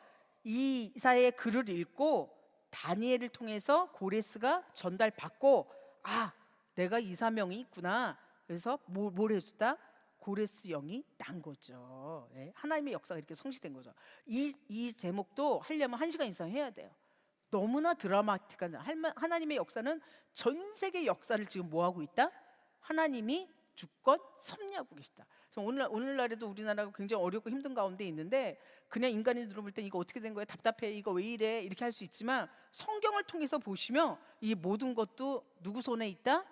이 이사야의 글을 읽고 다니엘을 통해서 고레스가 전달받고 아, 내가 이 사명이 있구나. 그래서 뭘 해줬다? 고레스 영이 난 거죠. 예. 하나님의 역사가 이렇게 성취된 거죠. 이 제목도 하려면 1시간 이상 해야 돼요. 너무나 드라마틱한 하나님의 역사는 전 세계 역사를 지금 뭐 하고 있다? 하나님이 주권 섭리하고 계시다. 오늘날에도 우리나라가 굉장히 어렵고 힘든 가운데 있는데 그냥 인간이 들어볼 때 이거 어떻게 된 거야? 답답해. 이거 왜 이래? 이렇게 할 수 있지만 성경을 통해서 보시면 이 모든 것도 누구 손에 있다?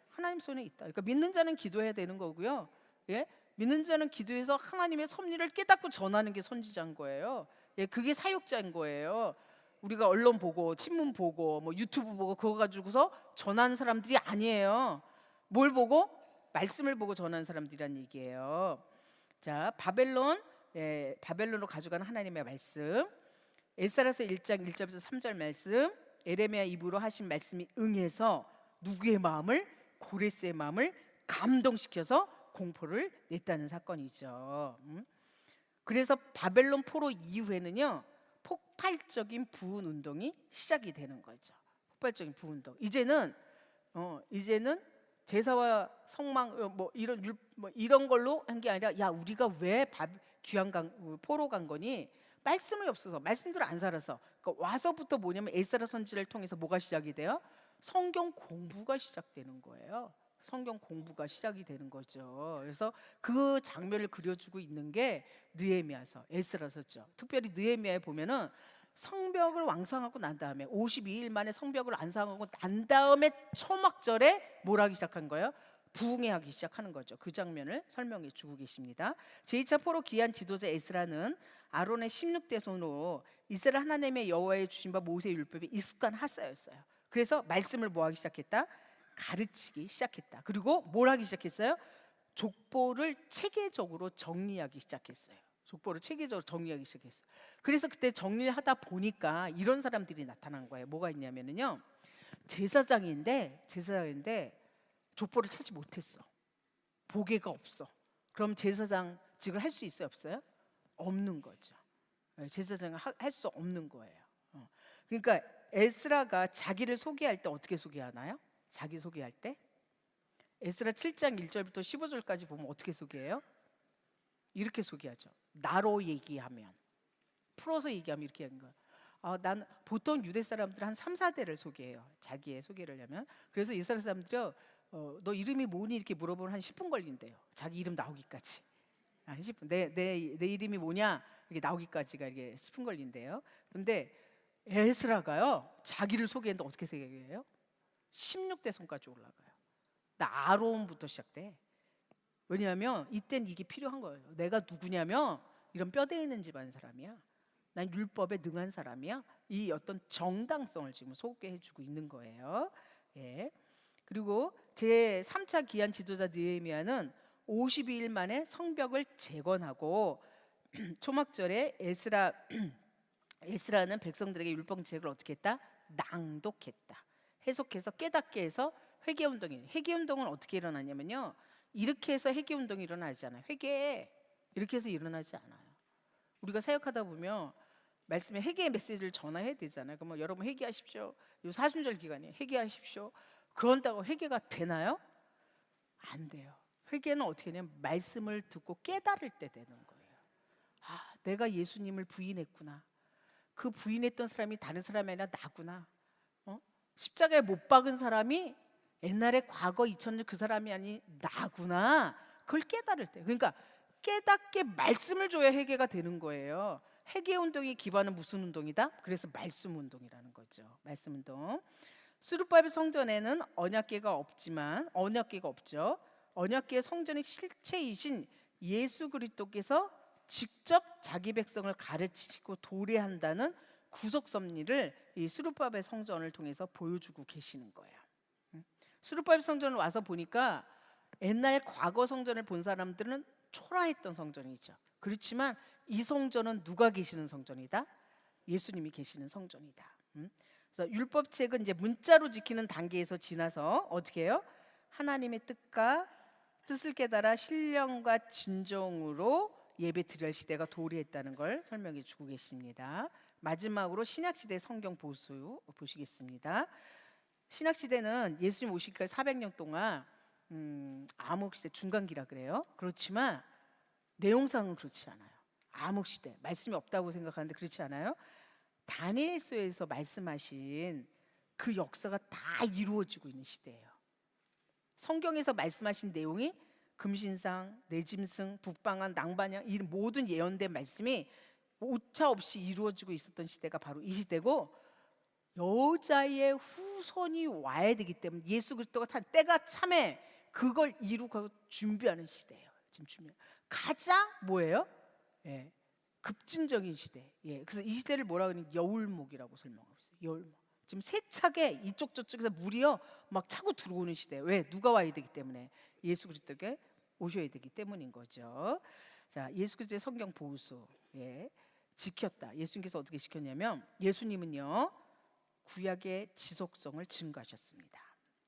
하나님 손에 있다. 그러니까 믿는 자는 기도해야 되는 거고요. 예? 믿는 자는 기도해서 하나님의 섭리를 깨닫고 전하는 게 선지자인 거예요. 예, 그게 사역자인 거예요. 우리가 언론 보고 신문 보고 뭐 유튜브 보고 그거 가지고서 전하는 사람들이 아니에요. 뭘 보고? 말씀을 보고 전하는 사람들이란 얘기예요. 자, 바벨론으로 가져가는 하나님의 말씀, 에스라서 1장 1절부터 3절 말씀, 에레미야 입으로 하신 말씀이 응해서 누구의 마음을? 고레스의 마음을 감동시켜서 공포를 냈다는 사건이죠. 그래서 바벨론 포로 이후에는요 폭발적인 부흥 운동이 시작이 되는 거죠. 폭발적인 부흥 운동. 이제는 제사와 성망 뭐 이런 걸로 한 게 아니라 야 우리가 왜 포로 간 거니? 말씀이 없어서 말씀대로 안 살아서 그러니까 와서부터 뭐냐면 에스라 선지를 통해서 뭐가 시작이 돼요? 성경 공부가 시작되는 거예요. 성경 공부가 시작이 되는 거죠. 그래서 그 장면을 그려주고 있는 게 느헤미야서, 에스라서죠. 특별히 느헤미야에 보면은 성벽을 완성하고 난 다음에 52일 만에 성벽을 완성하고 난 다음에 초막절에 뭘 하기 시작한 거예요? 부흥회하기 시작하는 거죠. 그 장면을 설명해 주고 계십니다. 제2차 포로 귀한 지도자 에스라는 아론의 16대 손으로 이스라엘 하나님의 여호와의 주신 바 모세의 율법에 익숙한 하사였어요. 그래서 말씀을 뭐 하기 시작했다? 가르치기 시작했다. 그리고 뭘 하기 시작했어요? 족보를 체계적으로 정리하기 시작했어요. 족보를 체계적으로 정리하기 시작했어요. 그래서 그때 정리를 하다 보니까 이런 사람들이 나타난 거예요. 뭐가 있냐면요, 제사장인데 족보를 찾지 못했어. 보개가 없어. 그럼 제사장직을 할 수 있어요, 없어요? 없는 거죠. 제사장을 할 수 없는 거예요. 그러니까 에스라가 자기를 소개할 때 어떻게 소개하나요? 자기 소개할 때 에스라 7장 1절부터 15절까지 보면 어떻게 소개해요? 이렇게 소개하죠. 나로 얘기하면, 풀어서 얘기하면 이렇게 하는 거예요. 난 보통 유대 사람들 한 3, 4대를 소개해요. 자기의 소개를 하면. 그래서 이스라엘 사람들이 너 이름이 뭐니? 이렇게 물어보면 한 10분 걸린대요. 자기 이름 나오기까지. 10분. 내 이름이 뭐냐? 이게 나오기까지가 이게 10분 걸린대요. 근데 에스라가요, 자기를 소개했는데 어떻게 소개해요? 16대 손까지 올라가요. 나 아론부터 시작돼. 왜냐하면 이땐 이게 필요한 거예요. 내가 누구냐면 이런 뼈대 있는 집안 사람이야. 난 율법에 능한 사람이야. 이 어떤 정당성을 지금 소개해주고 있는 거예요. 예. 그리고 제 3차 기한 지도자 느헤미야는 52일 만에 성벽을 재건하고 초막절에 에스라는 백성들에게 율법책을 어떻게 했다? 낭독했다. 해석해서 깨닫게 해서 회개운동이. 회개운동은 어떻게 일어나냐면요, 이렇게 해서 회개운동이 일어나지 않아요. 회개 이렇게 해서 일어나지 않아요. 우리가 사역하다 보면 말씀에 회개의 메시지를 전해야 되잖아요. 그러면 여러분 회개하십시오. 요 사순절 기간에 회개하십시오. 그런다고 회개가 되나요? 안 돼요. 회개는 어떻게 하냐면 말씀을 듣고 깨달을 때 되는 거예요. 내가 예수님을 부인했구나. 그 부인했던 사람이 다른 사람이 아니라 나구나. 십자가에 못 박은 사람이 옛날에 과거 2000년 그 사람이 아니 나구나. 그걸 깨달을 때. 그러니까 깨닫게 말씀을 줘야 회개가 되는 거예요. 회개 운동의 기반은 무슨 운동이다? 그래서 말씀 운동이라는 거죠. 말씀 운동. 수르바벨 성전에는 언약궤가 없죠. 언약궤 성전의 실체이신 예수 그리스도께서 직접 자기 백성을 가르치고 도래한다는 구속 섭리를 이 수르바벨 성전을 통해서 보여주고 계시는 거예요. 수르바벨 성전을 와서 보니까 옛날 과거 성전을 본 사람들은 초라했던 성전이죠. 그렇지만 이 성전은 누가 계시는 성전이다? 예수님이 계시는 성전이다. 그래서 율법책은 이제 문자로 지키는 단계에서 지나서 어떻게 해요? 하나님의 뜻을 깨달아 신령과 진정으로 예배 드릴 시대가 도래했다는 걸 설명해 주고 계십니다. 마지막으로 신약시대 성경 보수 보시겠습니다. 신약시대는 예수님 오시기까지 400년 동안 암흑시대 중간기라 그래요. 그렇지만 내용상은 그렇지 않아요. 암흑시대, 말씀이 없다고 생각하는데 그렇지 않아요. 다니엘서에서 말씀하신 그 역사가 다 이루어지고 있는 시대예요. 성경에서 말씀하신 내용이 금신상, 내짐승, 북방한, 낭반양 이 모든 예언된 말씀이 오차 없이 이루어지고 있었던 시대가 바로 이 시대고, 여자의 후손이 와야 되기 때문에 예수 그리스도가 때가 참에 그걸 이루고 준비하는 시대예요. 지금 가장 뭐예요? 예, 급진적인 시대. 예, 그래서 이 시대를 뭐라 그러니 여울목이라고 설명하고 있어요. 여울목. 지금 세차게 이쪽 저쪽에서 물이요 막 차고 들어오는 시대. 왜? 누가 와야 되기 때문에 예수 그리스도께 오셔야 되기 때문인 거죠. 자, 예수 그리스도의 성경 보수 지켰다. 예수님께서 어떻게 지켰냐면 예수님은요 구약의 지속성을 증거하셨습니다.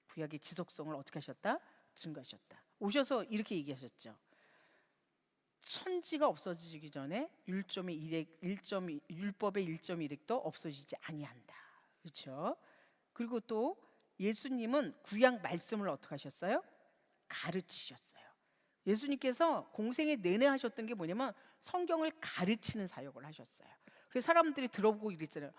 구약의 지속성을 어떻게 하셨다? 증거하셨다. 오셔서 이렇게 얘기하셨죠. 천지가 없어지기 전에 율법의 1.1획도 없어지지 아니한다. 그렇죠? 그리고 또 예수님은 구약 말씀을 어떻게 하셨어요? 가르치셨어요. 예수님께서 공생애 내내 하셨던 게 뭐냐면 성경을 가르치는 사역을 하셨어요. 그래서 사람들이 들어보고 이랬잖아요.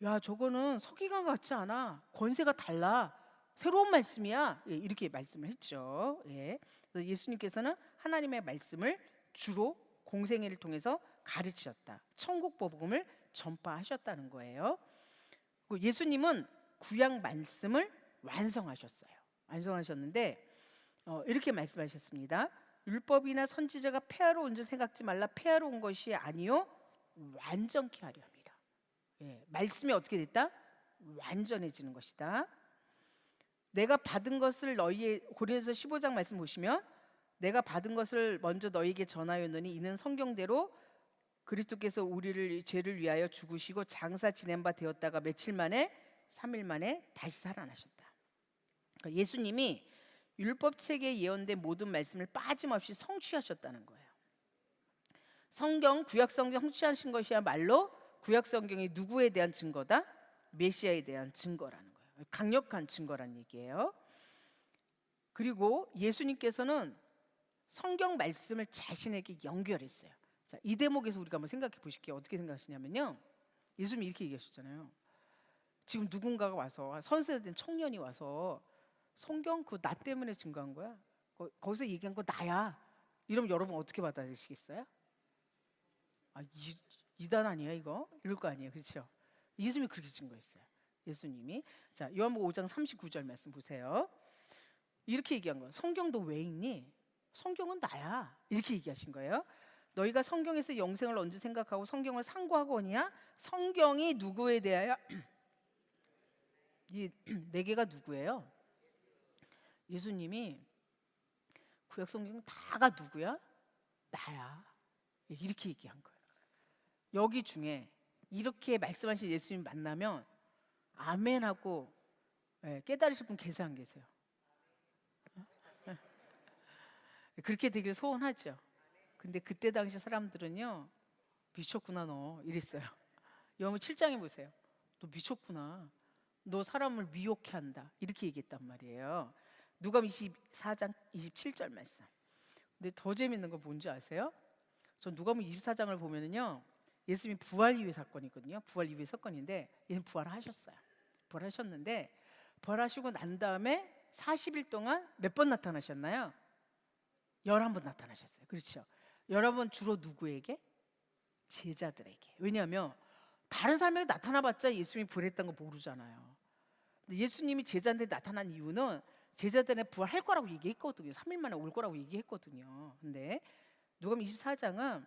야, 저거는 서기관 같지 않아. 권세가 달라. 새로운 말씀이야. 예, 이렇게 말씀을 했죠. 예. 그래서 예수님께서는 하나님의 말씀을 주로 공생애를 통해서 가르치셨다. 천국 복음을 전파하셨다는 거예요. 예수님은 구약 말씀을 완성하셨어요. 완성하셨는데 이렇게 말씀하셨습니다. 율법이나 선지자가 폐하러 온 줄 생각지 말라. 폐하러 온 것이 아니요 완전케 하려 함이라. 예, 말씀이 어떻게 됐다? 완전해지는 것이다. 내가 받은 것을 고린도서 15장 말씀 보시면 내가 받은 것을 먼저 너희에게 전하였노니 이는 성경대로 그리스도께서 우리를 죄를 위하여 죽으시고 장사 지낸 바 되었다가 며칠 만에 3일 만에 다시 살아나셨다. 그러니까 예수님이 율법책에 예언된 모든 말씀을 빠짐없이 성취하셨다는 거예요. 구약 성경 성취하신 것이야말로 구약 성경이 누구에 대한 증거다? 메시아에 대한 증거라는 거예요. 강력한 증거란 얘기예요. 그리고 예수님께서는 성경 말씀을 자신에게 연결했어요. 자, 이 대목에서 우리가 한번 생각해 보실게요. 어떻게 생각하시냐면요. 예수님이 이렇게 얘기하셨잖아요. 지금 누군가가 와서 선세된 청년이 와서 성경 그 나 때문에 증거한 거야. 거기서 얘기한 거 나야. 이러면 여러분 어떻게 받아들이시겠어요? 아, 이단 아니야 이거? 이럴 거 아니에요. 그렇죠? 예수님이 그렇게 증거했어요. 예수님이. 자, 요한복음 5장 39절 말씀 보세요. 이렇게 얘기한 거예요. 성경 너 왜 읽니? 성경은 나야. 이렇게 얘기하신 거예요. 너희가 성경에서 영생을 언제 생각하고 성경을 상고하거니와 성경이 누구에 대하여 이 네 개가 누구예요? 예수님이 구약 성경 다가 누구야? 나야. 이렇게 얘기한 거예요. 여기 중에 이렇게 말씀하신 예수님 만나면 아멘하고 깨달으실 분 계세요 안 계세요? 그렇게 되길 소원하죠. 근데 그때 당시 사람들은요 미쳤구나 너 이랬어요. 여러분 7장에 보세요. 너 미쳤구나. 너 사람을 미혹해 한다. 이렇게 얘기했단 말이에요. 누가복음 24장 27절 말씀. 근데 더 재밌는 건 뭔지 아세요? 전 누가복음 24장을 보면은요 예수님이 부활 이후의 사건이거든요. 부활 이후의 사건인데 얘는 부활하셨어요. 부활하셨는데 부활하시고 난 다음에 40일 동안 몇 번 나타나셨나요? 11번 나타나셨어요. 그렇죠? 여러분 주로 누구에게? 제자들에게. 왜냐하면 다른 사람에게 나타나봤자 예수님이 부활했다는 거 모르잖아요. 근데 예수님이 제자한테 나타난 이유는 제자들한테 부활할 거라고 얘기했거든요. 3일 만에 올 거라고 얘기했거든요. 근데 누가복음 24장은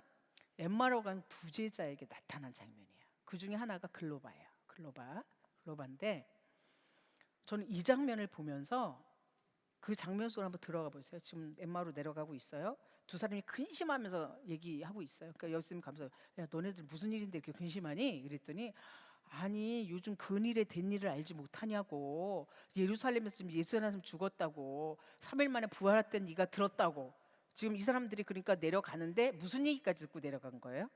엠마오 간 두 제자에게 나타난 장면이에요. 그 중에 하나가 글로바예요. 글로바인데 저는 이 장면을 보면서 그 장면 속으로 한번 들어가 보세요. 지금 엠마오로 내려가고 있어요. 두 사람이 근심하면서 얘기하고 있어요. 그러니까 예수님 감사, 야 너네들 무슨 일인데 이렇게 근심하니? 그랬더니 아니 요즘 근일에 된 일을 알지 못하냐고. 예루살렘에서 지금 예수 하나 죽었다고. 3일 만에 부활했던 네가 들었다고. 지금 이 사람들이 그러니까 내려가는데 무슨 얘기까지 듣고 내려간 거예요?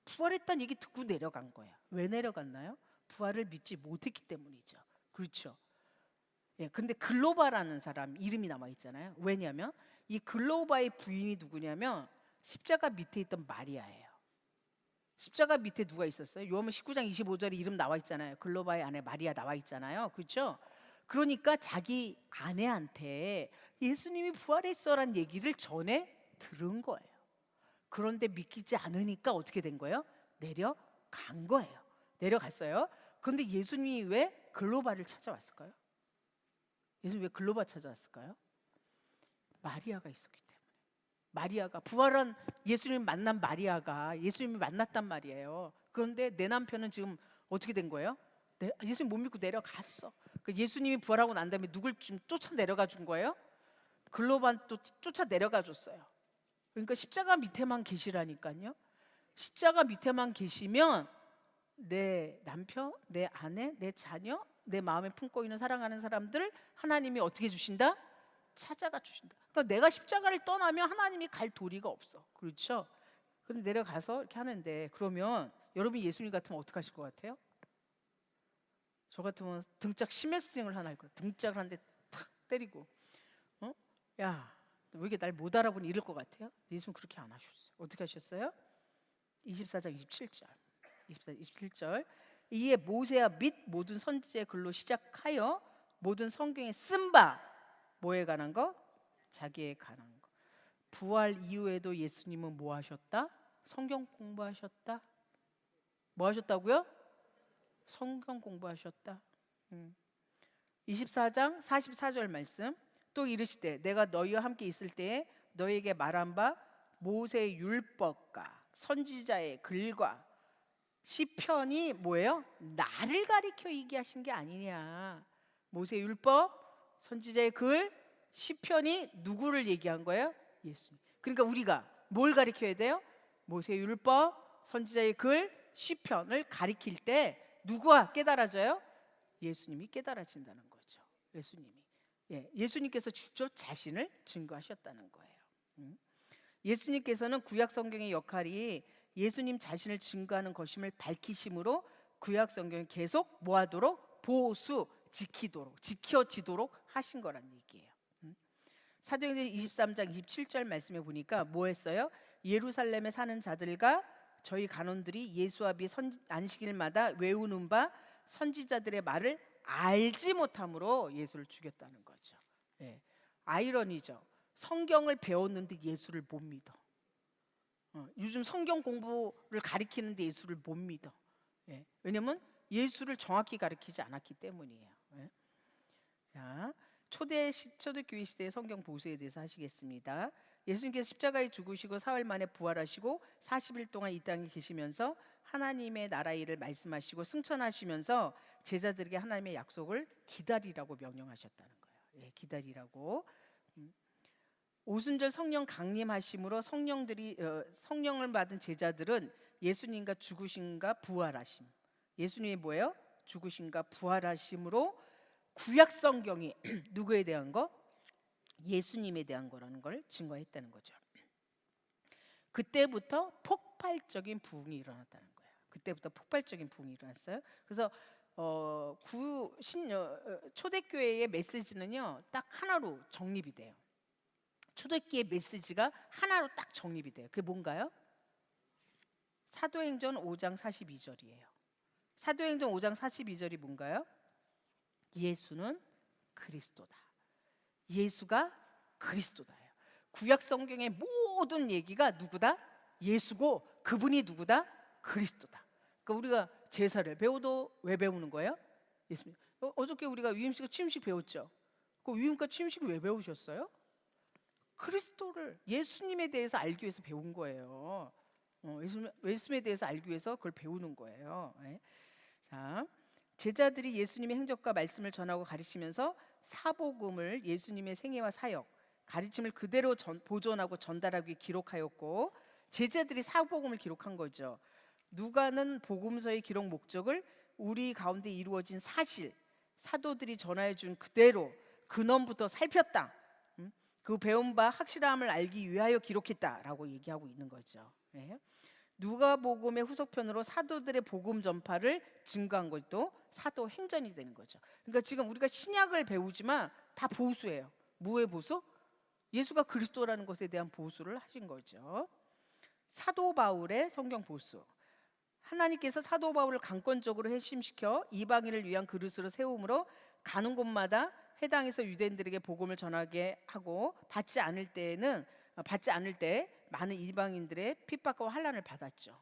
부활했다는 얘기 듣고 내려간 거예요. 왜 내려갔나요? 부활을 믿지 못했기 때문이죠. 그렇죠. 예, 근데 글로바라는 사람 이름이 남아 있잖아요. 왜냐하면 이 글로바의 부인이 누구냐면 십자가 밑에 있던 마리아예요. 십자가 밑에 누가 있었어요? 요한복음 19장 25절에 이름 나와 있잖아요. 글로바의 아내 마리아 나와 있잖아요. 그렇죠? 그러니까 자기 아내한테 예수님이 부활했어라는 얘기를 전에 들은 거예요. 그런데 믿기지 않으니까 어떻게 된 거예요? 내려간 거예요. 내려갔어요. 그런데 예수님이 왜 글로바를 찾아왔을까요? 예수님 왜 글로바 찾아왔을까요? 마리아가 있었기 때문에. 마리아가 부활한 예수님 만난 마리아가 예수님이 만났단 말이에요. 그런데 내 남편은 지금 어떻게 된 거예요? 예수님 못 믿고 내려갔어. 예수님이 부활하고 난 다음에 누굴 좀 쫓아 내려가 준 거예요? 글로반 또 쫓아 내려가 줬어요. 그러니까 십자가 밑에만 계시라니까요. 십자가 밑에만 계시면 내 남편, 내 아내, 내 자녀, 내 마음에 품고 있는 사랑하는 사람들 하나님이 어떻게 주신다? 찾아가 주신다. 그러니까 내가 십자가를 떠나면 하나님이 갈 도리가 없어. 그렇죠? 그런데 내려가서 이렇게 하는데 그러면 여러분이 예수님 같으면 어떻게 하실 것 같아요? 저 같으면 등짝 심혈스팅을 하나 할 거예요. 등짝을 한 대 탁 때리고 야, 왜 이렇게 날 못 알아보니 이럴 것 같아요? 예수님 그렇게 안 하셨어요. 어떻게 하셨어요? 24장 27절 27절 이에 모세와 및 모든 선지자의 글로 시작하여 모든 성경에 쓴 바 뭐에 관한 거? 자기에 관한 거. 부활 이후에도 예수님은 뭐 하셨다? 성경 공부하셨다. 뭐 하셨다고요? 성경 공부하셨다. 24장 44절 말씀 또 이르시되 내가 너희와 함께 있을 때에 너희에게 말한 바 모세의 율법과 선지자의 글과 시편이 뭐예요? 나를 가리켜 얘기하신 게 아니냐. 모세의 율법, 선지자의 글, 시편이 누구를 얘기한 거예요? 예수님. 그러니까 우리가 뭘 가리켜야 돼요? 모세의 율법, 선지자의 글, 시편을 가리킬 때 누구가 깨달아져요? 예수님이 깨달아진다는 거죠. 예수님이. 예수님께서 직접 자신을 증거하셨다는 거예요. 예수님께서는 구약 성경의 역할이 예수님 자신을 증거하는 것임을 밝히심으로 구약 성경을 계속 뭐하도록 보수 지켜지도록 하신 거란 얘기예요. 사도행전 23장 27절 말씀에 보니까 뭐 했어요? 예루살렘에 사는 자들과 저희 간원들이 예수와 비 안식일마다 외우는 바 선지자들의 말을 알지 못함으로 예수를 죽였다는 거죠. 아이러니죠. 성경을 배웠는데 예수를 못 믿어. 요즘 성경 공부를 가리키는데 예수를 못 믿어. 왜냐하면 예수를 정확히 가리키지 않았기 때문이에요. 자, 초대교회 시대의 성경 보수에 대해서 하시겠습니다. 예수님께서 십자가에 죽으시고 사흘 만에 부활하시고 40일 동안 이 땅에 계시면서 하나님의 나라 일을 말씀하시고 승천하시면서 제자들에게 하나님의 약속을 기다리라고 명령하셨다는 거예요. 기다리라고. 오순절 성령 강림하심으로 성령을 받은 제자들은 예수님과 죽으심과 부활하심. 예수님이 뭐예요? 죽으심과 부활하심으로 구약 성경이 누구에 대한 거? 예수님에 대한 거라는 걸 증거했다는 거죠. 그때부터 폭발적인 부흥이 일어났다는 거예요. 그때부터 폭발적인 부흥이 일어났어요. 그래서 초대교회의 메시지는요 딱 하나로 정립이 돼요. 초대교회 메시지가 하나로 딱 정립이 돼요. 그게 뭔가요? 사도행전 5장 42절이에요. 사도행전 5장 42절이 뭔가요? 예수는 그리스도다. 예수가 그리스도다예요. 구약 성경의 모든 얘기가 누구다? 예수고 그분이 누구다? 그리스도다. 그러니까 우리가 제사를 배워도 왜 배우는 거예요? 예수님. 어저께 우리가 위임식 취임식 배웠죠. 그 위임과 취임식 왜 배우셨어요? 그리스도를, 예수님에 대해서 알기 위해서 배운 거예요. 예수님에 대해서 알기 위해서 그걸 배우는 거예요. 예. 자, 제자들이 예수님의 행적과 말씀을 전하고 가르치면서 사복음을 예수님의 생애와 사역, 가르침을 그대로 보존하고 전달하기 기록하였고, 제자들이 사복음을 기록한 거죠. 누가는 복음서의 기록 목적을 우리 가운데 이루어진 사실, 사도들이 전하여 준 그대로 근원부터 살폈다. 그 배운 바 확실함을 알기 위하여 기록했다라고 얘기하고 있는 거죠. 네. 누가복음의 후속편으로 사도들의 복음 전파를 증거한 것도 사도행전이 되는 거죠. 그러니까 지금 우리가 신약을 배우지만 다 보수예요. 뭐의 보수? 예수가 그리스도라는 것에 대한 보수를 하신 거죠. 사도 바울의 성경 보수. 하나님께서 사도 바울을 강권적으로 회심시켜 이방인을 위한 그릇으로 세움으로 가는 곳마다 해당에서 유대인들에게 복음을 전하게 하고 받지 않을 때 많은 이방인들의 핍박과 환난을 받았죠.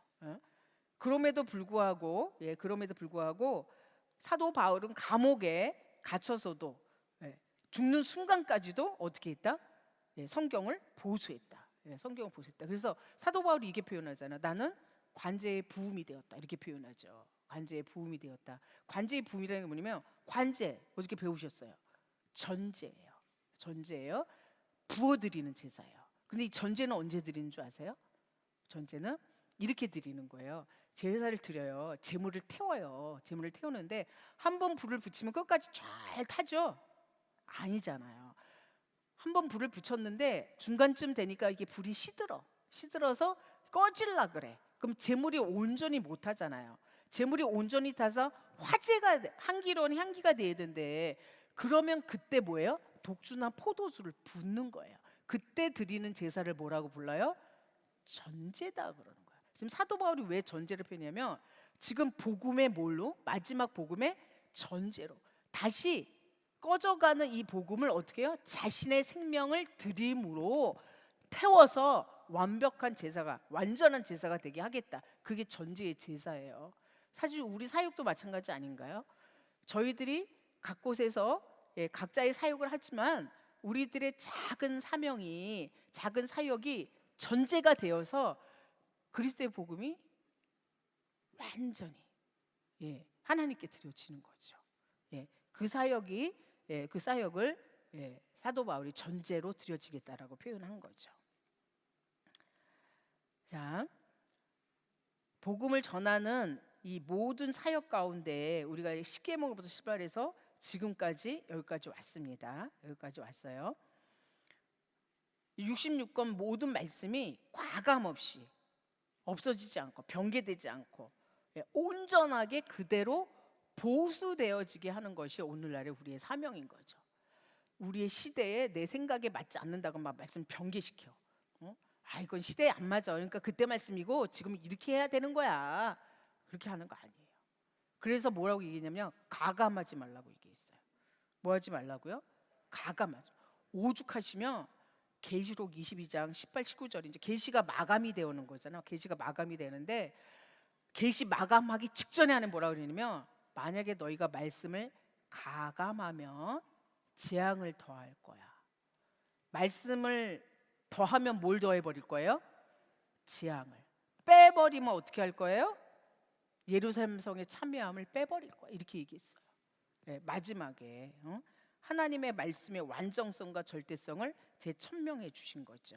그럼에도 불구하고 사도 바울은 감옥에 갇혀서도 죽는 순간까지도 어떻게 했다? 성경을 보수했다. 성경을 보수했다. 그래서 사도 바울이 이렇게 표현하잖아. 나는 관제의 부음이 되었다. 이렇게 표현하죠. 관제의 부음이 되었다. 관제의 부음이라는 게 뭐냐면, 관제 어떻게 배우셨어요? 전제예요. 부어드리는 제사예요. 근데 이 전제는 언제 드리는 줄 아세요? 전제는 이렇게 드리는 거예요. 제사를 드려요. 제물을 태워요. 제물을 태우는데 한 번 불을 붙이면 끝까지 잘 타죠? 아니잖아요. 한 번 불을 붙였는데 중간쯤 되니까 이게 불이 시들어서 꺼질라 그래. 그럼 제물이 온전히 못 타잖아요. 제물이 온전히 타서 화제가, 향기로운 향기가 돼야 되는데, 그러면 그때 뭐예요? 독주나 포도주를 붓는 거예요. 그때 드리는 제사를 뭐라고 불러요? 전제다 그러는 거예요. 지금 사도 바울이 왜 전제를 표현하냐면, 지금 복음의 뭘로? 마지막 복음의 전제로 다시 꺼져가는 이 복음을 어떻게 해요? 자신의 생명을 드림으로 태워서 완벽한 제사가, 완전한 제사가 되게 하겠다. 그게 전제의 제사예요. 사실 우리 사역도 마찬가지 아닌가요? 저희들이 각 곳에서 각자의 사역을 하지만 우리들의 작은 사명이, 작은 사역이 전제가 되어서 그리스도의 복음이 완전히 하나님께 드려지는 거죠. 그 사역을 사도 바울이 전제로 드려지겠다라고 표현한 거죠. 자, 복음을 전하는 이 모든 사역 가운데 우리가 10계명부터 출발해서 지금까지 여기까지 왔습니다. 여기까지 왔어요. 66권 모든 말씀이 과감 없이 없어지지 않고 변개되지 않고 온전하게 그대로 보수되어지게 하는 것이 오늘날의 우리의 사명인 거죠. 우리의 시대에 내 생각에 맞지 않는다고 막 말씀 변개시켜. 이건 시대에 안 맞아. 그러니까 그때 말씀이고 지금 이렇게 해야 되는 거야. 그렇게 하는 거 아니에요. 그래서 뭐라고 얘기했냐면, 가감하지 말라고 얘기했어요. 뭐 하지 말라고요? 가감하지. 오죽하시면 계시록 22장 18, 19절 이제 계시가 마감이 되는 거잖아요. 계시가 마감이 되는데, 계시 마감하기 직전에 하는 뭐라고 그러냐면, 만약에 너희가 말씀을 가감하면 재앙을 더할 거야. 말씀을 더하면 뭘 더해버릴 거예요? 재앙을. 빼버리면 어떻게 할 거예요? 예루살렘 성의 참여함을 빼버릴 거야. 이렇게 얘기했어요. 마지막에 하나님의 말씀의 완전성과 절대성을 재천명해 주신 거죠.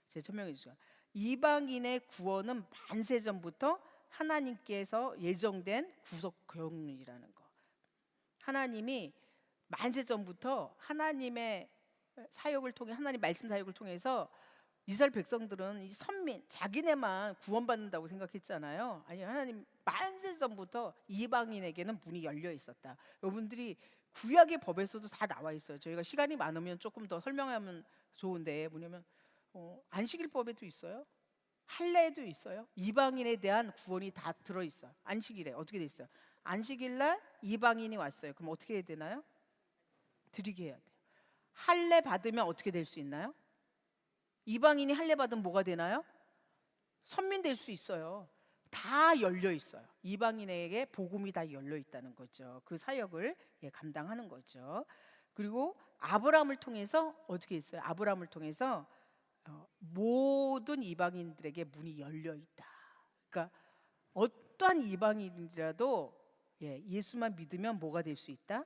재천명해 주신. 이방인의 구원은 만세전부터 하나님께서 예정된 구속 경륜이라는 거. 하나님이 만세전부터 하나님의 사역을 통해, 하나님 말씀 사역을 통해서 이스라엘 백성들은 이 선민, 자기네만 구원받는다고 생각했잖아요. 아니, 하나님 만세전부터 이방인에게는 문이 열려 있었다. 여러분들이 구약의 법에서도 다 나와 있어요. 저희가 시간이 많으면 조금 더 설명하면 좋은데, 뭐냐면 안식일법에도 있어요. 할례에도 있어요. 이방인에 대한 구원이 다 들어있어요. 안식일에 어떻게 돼 있어요? 안식일날 이방인이 왔어요. 그럼 어떻게 해야 되나요? 드리게 해야 돼요. 할례 받으면 어떻게 될 수 있나요? 이방인이 할례 받으면 뭐가 되나요? 선민 될 수 있어요. 다 열려 있어요. 이방인에게 복음이 다 열려 있다는 거죠. 그 사역을 감당하는 거죠. 그리고 아브라함을 통해서 어떻게 했어요? 아브라함을 통해서 모든 이방인들에게 문이 열려 있다. 그러니까 어떠한 이방인이라도 예수만 믿으면 뭐가 될 수 있다?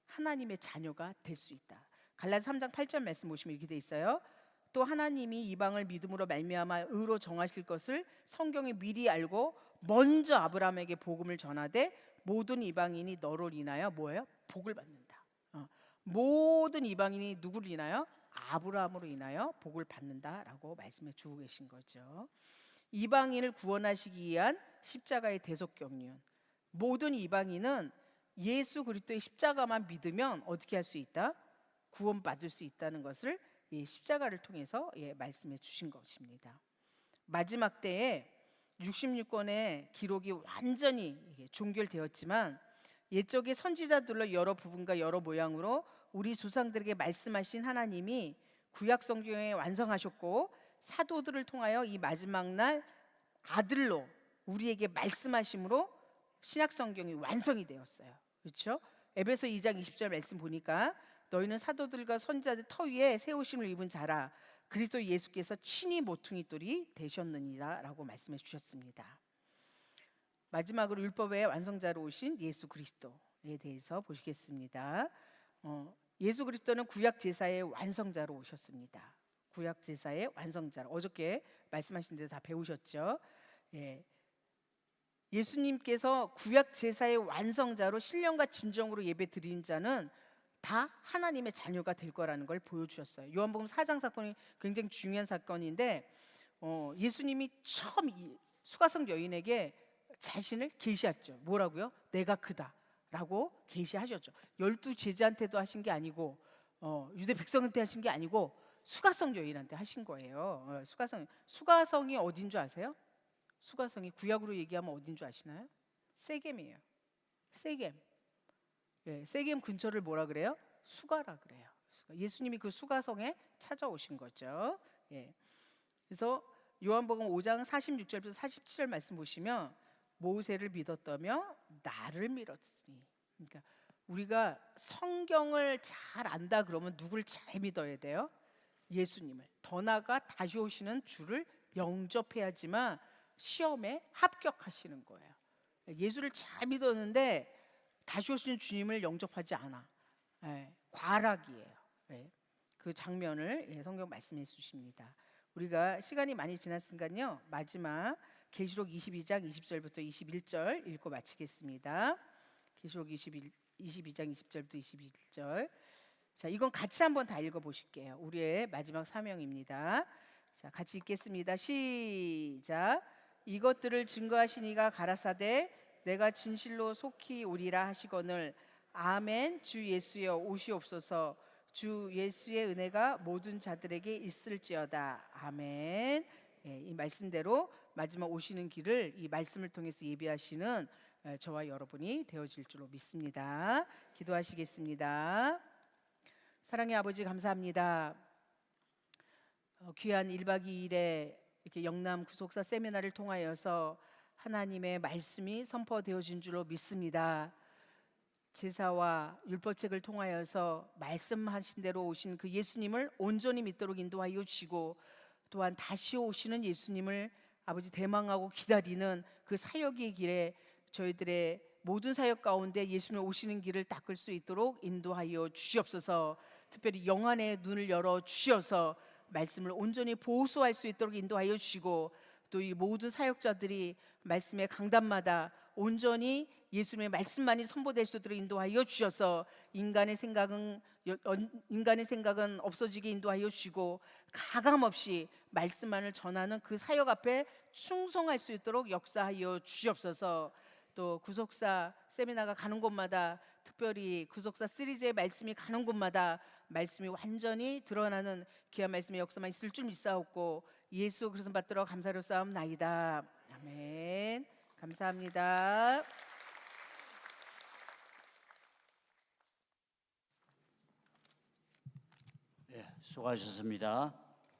하나님의 자녀가 될 수 있다. 갈라디아 3장 8절 말씀 보시면 이렇게 돼 있어요. 또 하나님이 이방을 믿음으로 말미암아 의로 정하실 것을 성경이 미리 알고 먼저 아브라함에게 복음을 전하되 모든 이방인이 너로 인하여 뭐예요? 복을 받는다. 모든 이방인이 누구를 인하여? 아브라함으로 인하여 복을 받는다라고 말씀해 주고 계신 거죠. 이방인을 구원하시기 위한 십자가의 대속 경륜. 모든 이방인은 예수 그리스도의 십자가만 믿으면 어떻게 할 수 있다? 구원받을 수 있다는 것을 이 십자가를 통해서 말씀해 주신 것입니다. 마지막 때에 66권의 기록이 완전히 종결되었지만 옛적의 선지자들로 여러 부분과 여러 모양으로 우리 조상들에게 말씀하신 하나님이 구약 성경에 완성하셨고 사도들을 통하여 이 마지막 날 아들로 우리에게 말씀하심으로 신약 성경이 완성이 되었어요. 그렇죠? 에베소 2장 20절 말씀 보니까 너희는 사도들과 선지자들 터 위에 세우심을 입은 자라 그리스도 예수께서 친히 모퉁이 돌이 되셨느니라라고 말씀해 주셨습니다. 마지막으로 율법의 완성자로 오신 예수 그리스도에 대해서 보시겠습니다. 예수 그리스도는 구약 제사의 완성자로 오셨습니다. 구약 제사의 완성자로 어저께 말씀하신 데서 다 배우셨죠. 예수님께서 구약 제사의 완성자로 신령과 진정으로 예배 드리는 자는 다 하나님의 자녀가 될 거라는 걸 보여주셨어요. 요한복음 4장 사건이 굉장히 중요한 사건인데 예수님이 처음 이 수가성 여인에게 자신을 계시했죠. 뭐라고요? 내가 그다라고 계시하셨죠. 12 제자한테도 하신 게 아니고 유대 백성한테 하신 게 아니고 수가성 여인한테 하신 거예요. 수가성이 어딘 줄 아세요? 수가성이 구약으로 얘기하면 어딘 줄 아시나요? 세겜이에요. 세겜. 세겜 근처를 뭐라 그래요? 수가라 그래요. 예수님이 그 수가성에 찾아오신 거죠. 그래서 요한복음 5장 46절부터 47절 말씀 보시면 모세를 믿었다며 나를 믿었으니. 그러니까 우리가 성경을 잘 안다 그러면 누굴 잘 믿어야 돼요? 예수님을. 더 나아가 다시 오시는 주를 영접해야지만 시험에 합격하시는 거예요. 예수를 잘 믿었는데 다시 오시는 주님을 영접하지 않아. 과락이에요. 그 장면을 성경 말씀해 주십니다. 우리가 시간이 많이 지났으니까요. 마지막 계시록 22장 20절부터 21절 읽고 마치겠습니다. 계시록 22장 20절부터 21절. 자, 이건 같이 한번 다 읽어 보실게요. 우리의 마지막 사명입니다. 자, 같이 읽겠습니다. 시작. 이것들을 증거하시니가 가라사대 내가 진실로 속히 오리라 하시거늘 아멘. 주 예수여 오시옵소서. 주 예수의 은혜가 모든 자들에게 있을지어다. 아멘. 이 말씀대로 마지막 오시는 길을 이 말씀을 통해서 예비하시는 저와 여러분이 되어질 줄로 믿습니다. 기도하시겠습니다. 사랑의 아버지 감사합니다. 귀한 1박 2일에 이렇게 영남 구속사 세미나를 통하여서 하나님의 말씀이 선포되어진 줄로 믿습니다. 제사와 율법책을 통하여서 말씀하신 대로 오신 그 예수님을 온전히 믿도록 인도하여 주시고 또한 다시 오시는 예수님을 아버지 대망하고 기다리는 그 사역의 길에 저희들의 모든 사역 가운데 예수님 오시는 길을 닦을 수 있도록 인도하여 주시옵소서. 특별히 영안의 눈을 열어 주셔서 말씀을 온전히 보수할 수 있도록 인도하여 주시고 또 이 모든 사역자들이 말씀의 강단마다 온전히 예수님의 말씀만이 선포될 수 있도록 인도하여 주셔서 인간의 생각은 없어지게 인도하여 주시고 가감없이 말씀만을 전하는 그 사역 앞에 충성할 수 있도록 역사하여 주시옵소서. 또 구속사 세미나가 가는 곳마다 특별히 구속사 시리즈의 말씀이 가는 곳마다 말씀이 완전히 드러나는 귀한 말씀의 역사만 있을 줄 믿사옵고 예수 그리스도 받들어 감사로 싸움나이다. 아멘. 감사합니다. 수고하셨습니다.